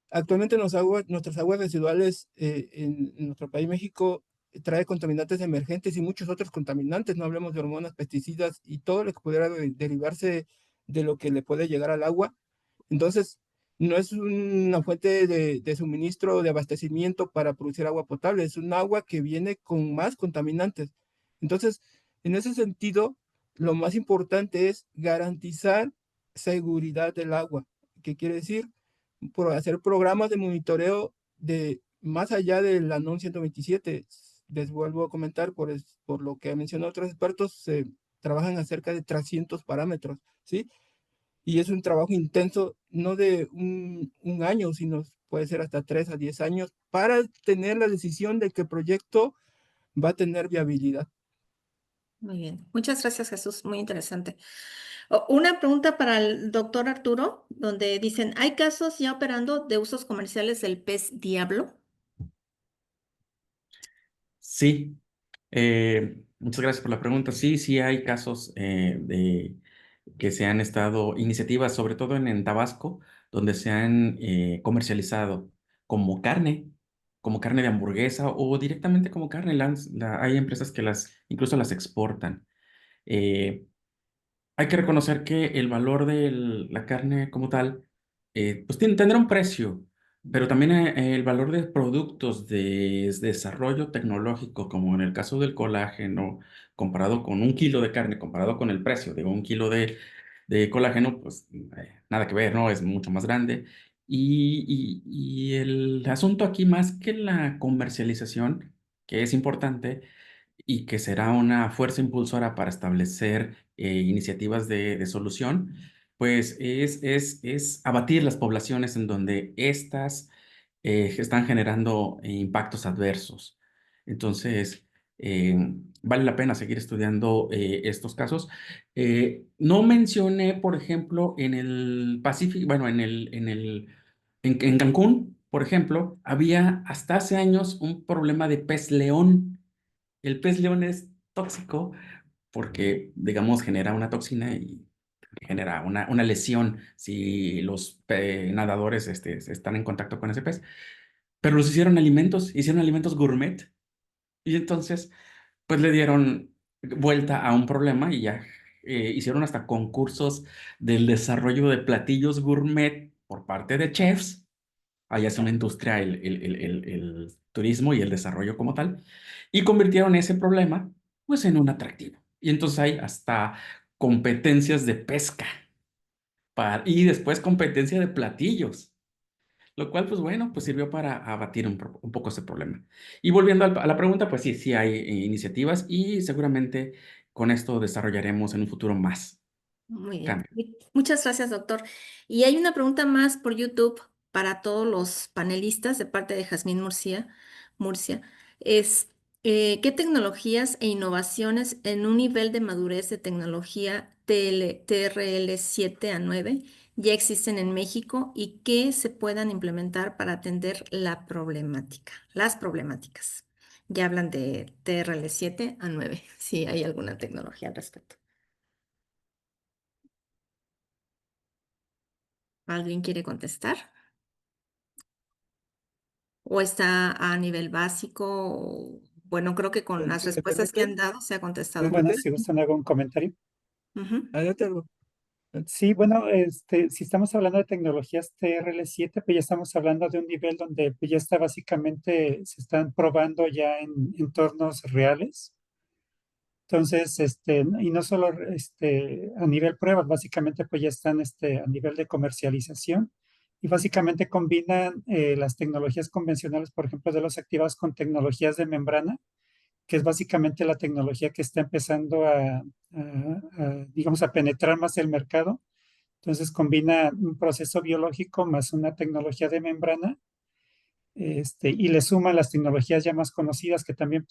actualmente nuestras aguas residuales en nuestro país, México, trae contaminantes emergentes y muchos otros contaminantes, no hablemos de hormonas, pesticidas y todo lo que pudiera derivarse de lo que le puede llegar al agua. Entonces, no es una fuente de suministro o de abastecimiento para producir agua potable, es un agua que viene con más contaminantes. Entonces, en ese sentido, lo más importante es garantizar seguridad del agua. ¿Qué quiere decir? Por hacer programas de monitoreo de más allá de la NOM 127. Les vuelvo a comentar, por lo que mencionó otros expertos, se trabajan acerca de 300 parámetros, ¿sí? Y es un trabajo intenso, no de un año, sino puede ser hasta 3 a 10 años para tener la decisión de que el proyecto va a tener viabilidad. Muy bien, muchas gracias, Jesús, muy interesante. Una pregunta para el doctor Arturo, donde dicen, ¿hay casos ya operando de usos comerciales del pez diablo? Sí, Muchas gracias por la pregunta. Sí, sí hay casos de que se han estado, iniciativas, sobre todo en Tabasco, donde se han comercializado como como carne de hamburguesa o directamente como carne. Hay empresas que incluso las exportan. Eh, Hay que reconocer que el valor de la carne como tal, pues tendrá un precio, pero también el valor de productos de desarrollo tecnológico, como en el caso del colágeno, comparado con un kilo de carne, comparado con el precio de un kilo de colágeno, pues nada que ver, ¿no? Es mucho más grande. Y el asunto aquí, más que la comercialización, que es importante, y que será una fuerza impulsora para establecer iniciativas de solución, pues es abatir las poblaciones en donde éstas están generando impactos adversos. Entonces, eh, vale la pena seguir estudiando estos casos. No mencioné, por ejemplo, en el Pacífico, bueno, en Cancún, por ejemplo, había hasta hace años un problema de pez león. El pez león es tóxico porque, digamos, genera una toxina y genera una lesión si los nadadores están en contacto con ese pez. Pero los hicieron alimentos gourmet y entonces, pues le dieron vuelta a un problema y ya hicieron hasta concursos del desarrollo de platillos gourmet por parte de chefs. Allá es una industria el turismo y el desarrollo como tal, y convirtieron ese problema pues en un atractivo. Y entonces hay hasta competencias de pesca y después competencia de platillos, lo cual pues bueno, pues sirvió para abatir un poco ese problema. Y volviendo a la pregunta, pues sí, sí hay iniciativas y seguramente con esto desarrollaremos en un futuro más Muy bien. cambios. Muchas gracias, doctor. Y hay una pregunta más por YouTube para todos los panelistas de parte de Jazmín Murcia. Es, ¿qué tecnologías e innovaciones en un nivel de madurez de tecnología TRL 7 a 9 ya existen en México y qué se puedan implementar para atender las problemáticas? Ya hablan de TRL 7 a 9, si hay alguna tecnología al respecto. ¿Alguien quiere contestar? ¿O está a nivel básico? Bueno, creo que con las Si me respuestas que permite, han dado se ha ¿me contestado muy Bueno, permite? si bien. gustan hago un comentario. Ujú. Adelante, algo. Sí, bueno, si estamos hablando de tecnologías TRL7, pues ya estamos hablando de un nivel donde pues, ya está básicamente, se están probando ya en entornos reales. Entonces, y no solo a nivel pruebas, básicamente pues ya están a nivel de comercialización y básicamente combinan las tecnologías convencionales, por ejemplo, de los activados con tecnologías de membrana, que es básicamente la tecnología que está empezando digamos, a penetrar más el mercado. Entonces combina un proceso biológico más una tecnología de membrana, y le suman las tecnologías ya más conocidas que también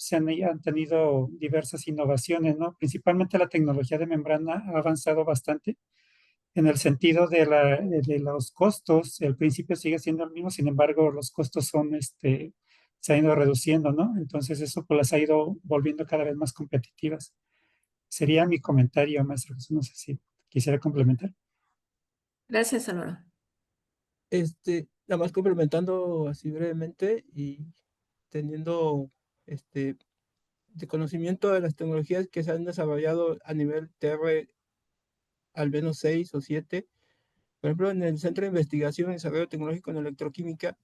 han tenido diversas innovaciones, ¿no? Principalmente la tecnología de membrana ha avanzado bastante en el sentido de los costos. El principio sigue siendo el mismo, sin embargo, los costos se han ido reduciendo, ¿no? Entonces eso pues las ha ido volviendo cada vez más competitivas. Sería mi comentario, maestro Jesús. No sé si quisiera complementar. Gracias, Álvaro. Nada más complementando así brevemente y teniendo de conocimiento de las tecnologías que se han desarrollado a nivel TR al menos 6 o 7. Por ejemplo, en el Centro de Investigación y Desarrollo Tecnológico en Electroquímica,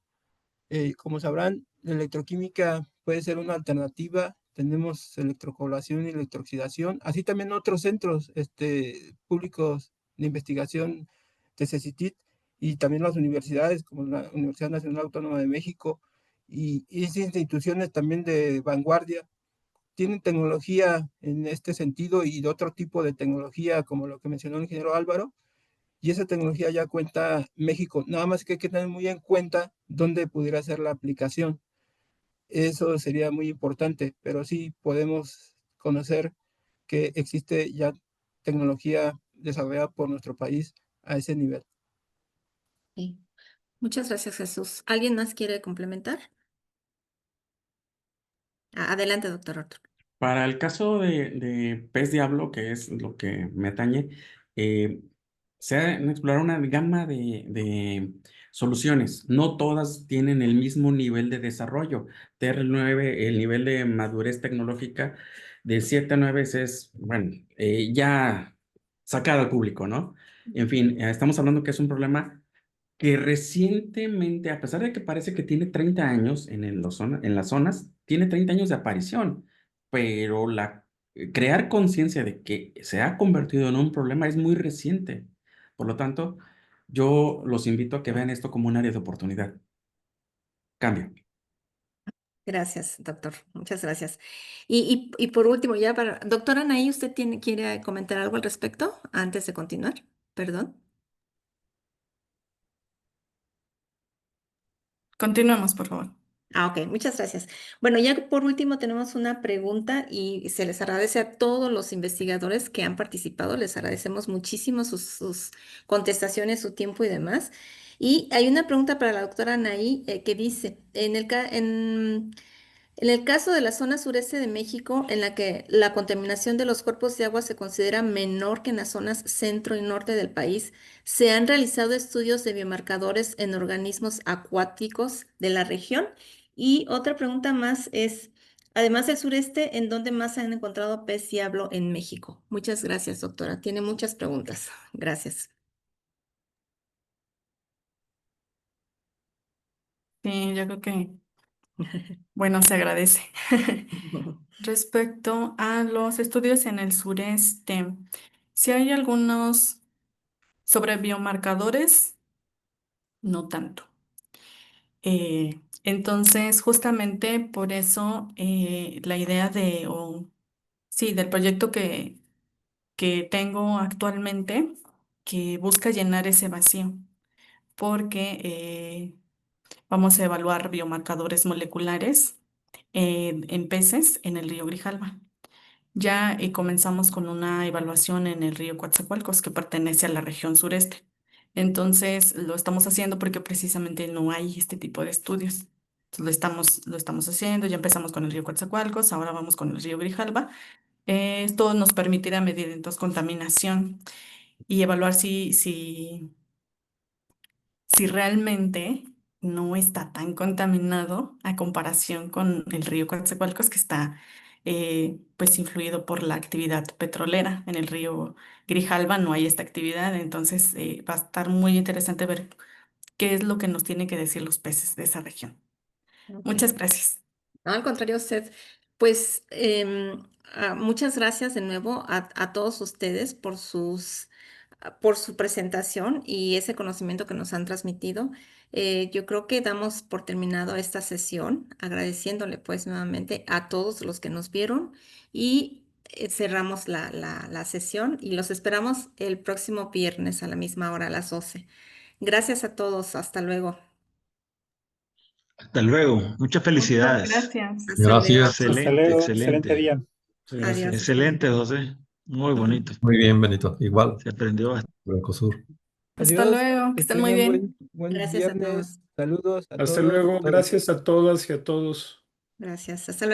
como sabrán, la electroquímica puede ser una alternativa. Tenemos electrocoagulación y electrooxidación, así también otros centros públicos de investigación de CECITIT y también las universidades como la Universidad Nacional Autónoma de México y esas instituciones también de vanguardia tienen tecnología en este sentido y de otro tipo de tecnología como lo que mencionó el ingeniero Álvaro, y esa tecnología ya cuenta México. Nada más que hay que tener muy en cuenta dónde pudiera ser la aplicación. Eso sería muy importante, pero sí podemos conocer que existe ya tecnología desarrollada por nuestro país a ese nivel. Sí. Muchas gracias, Jesús. ¿Alguien más quiere complementar? Adelante, doctor Arturo. Para el caso de pez diablo, que es lo que me atañe, se han explorado una gama de soluciones. No todas tienen el mismo nivel de desarrollo. TR9, el nivel de madurez tecnológica de 7 a 9 es, bueno, ya sacado al público, ¿no? En fin, estamos hablando que es un problema que recientemente, a pesar de que parece que tiene 30 años en las zonas, tiene 30 años de aparición, pero crear conciencia de que se ha convertido en un problema es muy reciente. Por lo tanto, yo los invito a que vean esto como un área de oportunidad. Cambio. Gracias, doctor. Muchas gracias. Y por último, ya para... Doctora Anaí, ¿usted quiere comentar algo al respecto antes de continuar? Perdón. Continuemos, por favor. Ok, muchas gracias. Bueno, ya por último tenemos una pregunta y se les agradece a todos los investigadores que han participado. Les agradecemos muchísimo sus contestaciones, su tiempo y demás. Y hay una pregunta para la doctora Anaí que dice, en el caso de la zona sureste de México, en la que la contaminación de los cuerpos de agua se considera menor que en las zonas centro y norte del país, ¿se han realizado estudios de biomarcadores en organismos acuáticos de la región? Y otra pregunta más es, además del sureste, ¿en dónde más se han encontrado pez diablo en México? Muchas gracias, doctora. Tiene muchas preguntas. Gracias. Sí, yo creo que, bueno, se agradece. Respecto a los estudios en el sureste, si hay algunos sobre biomarcadores, no tanto. Entonces, justamente por eso la idea sí, del proyecto que tengo actualmente, que busca llenar ese vacío, porque vamos a evaluar biomarcadores moleculares en peces en el río Grijalva. Ya comenzamos con una evaluación en el río Coatzacoalcos, que pertenece a la región sureste. Entonces, lo estamos haciendo porque precisamente no hay este tipo de estudios. Entonces, lo estamos haciendo, ya empezamos con el río Coatzacoalcos, ahora vamos con el río Grijalva. Esto nos permitirá medir entonces contaminación y evaluar si realmente no está tan contaminado a comparación con el río Coatzacoalcos, que está pues influido por la actividad petrolera. En el río Grijalva no hay esta actividad, entonces va a estar muy interesante ver qué es lo que nos tienen que decir los peces de esa región. Ok. Muchas gracias. No, al contrario, usted. Pues muchas gracias de nuevo a todos ustedes por su presentación y ese conocimiento que nos han transmitido. Yo creo que damos por terminado esta sesión, agradeciéndole pues nuevamente a todos los que nos vieron y cerramos la sesión y los esperamos el próximo viernes a la misma hora, a las 12. Gracias a todos, hasta luego. Hasta luego. Muchas Muchas felicidades. gracias. Hasta luego. Hasta Excelente, luego. Excelente excelente. día. Adiós. Gracias. Excelente, José. Muy bonito. Muy bien, Benito. Igual, Se aprendió bastante. Mercosur. Hasta Adiós, luego, que que estén muy tengan bien. buen Gracias a viernes. todos. Saludos a Hasta todos, luego. doctora. Gracias a todas y a todos. Gracias. Hasta luego.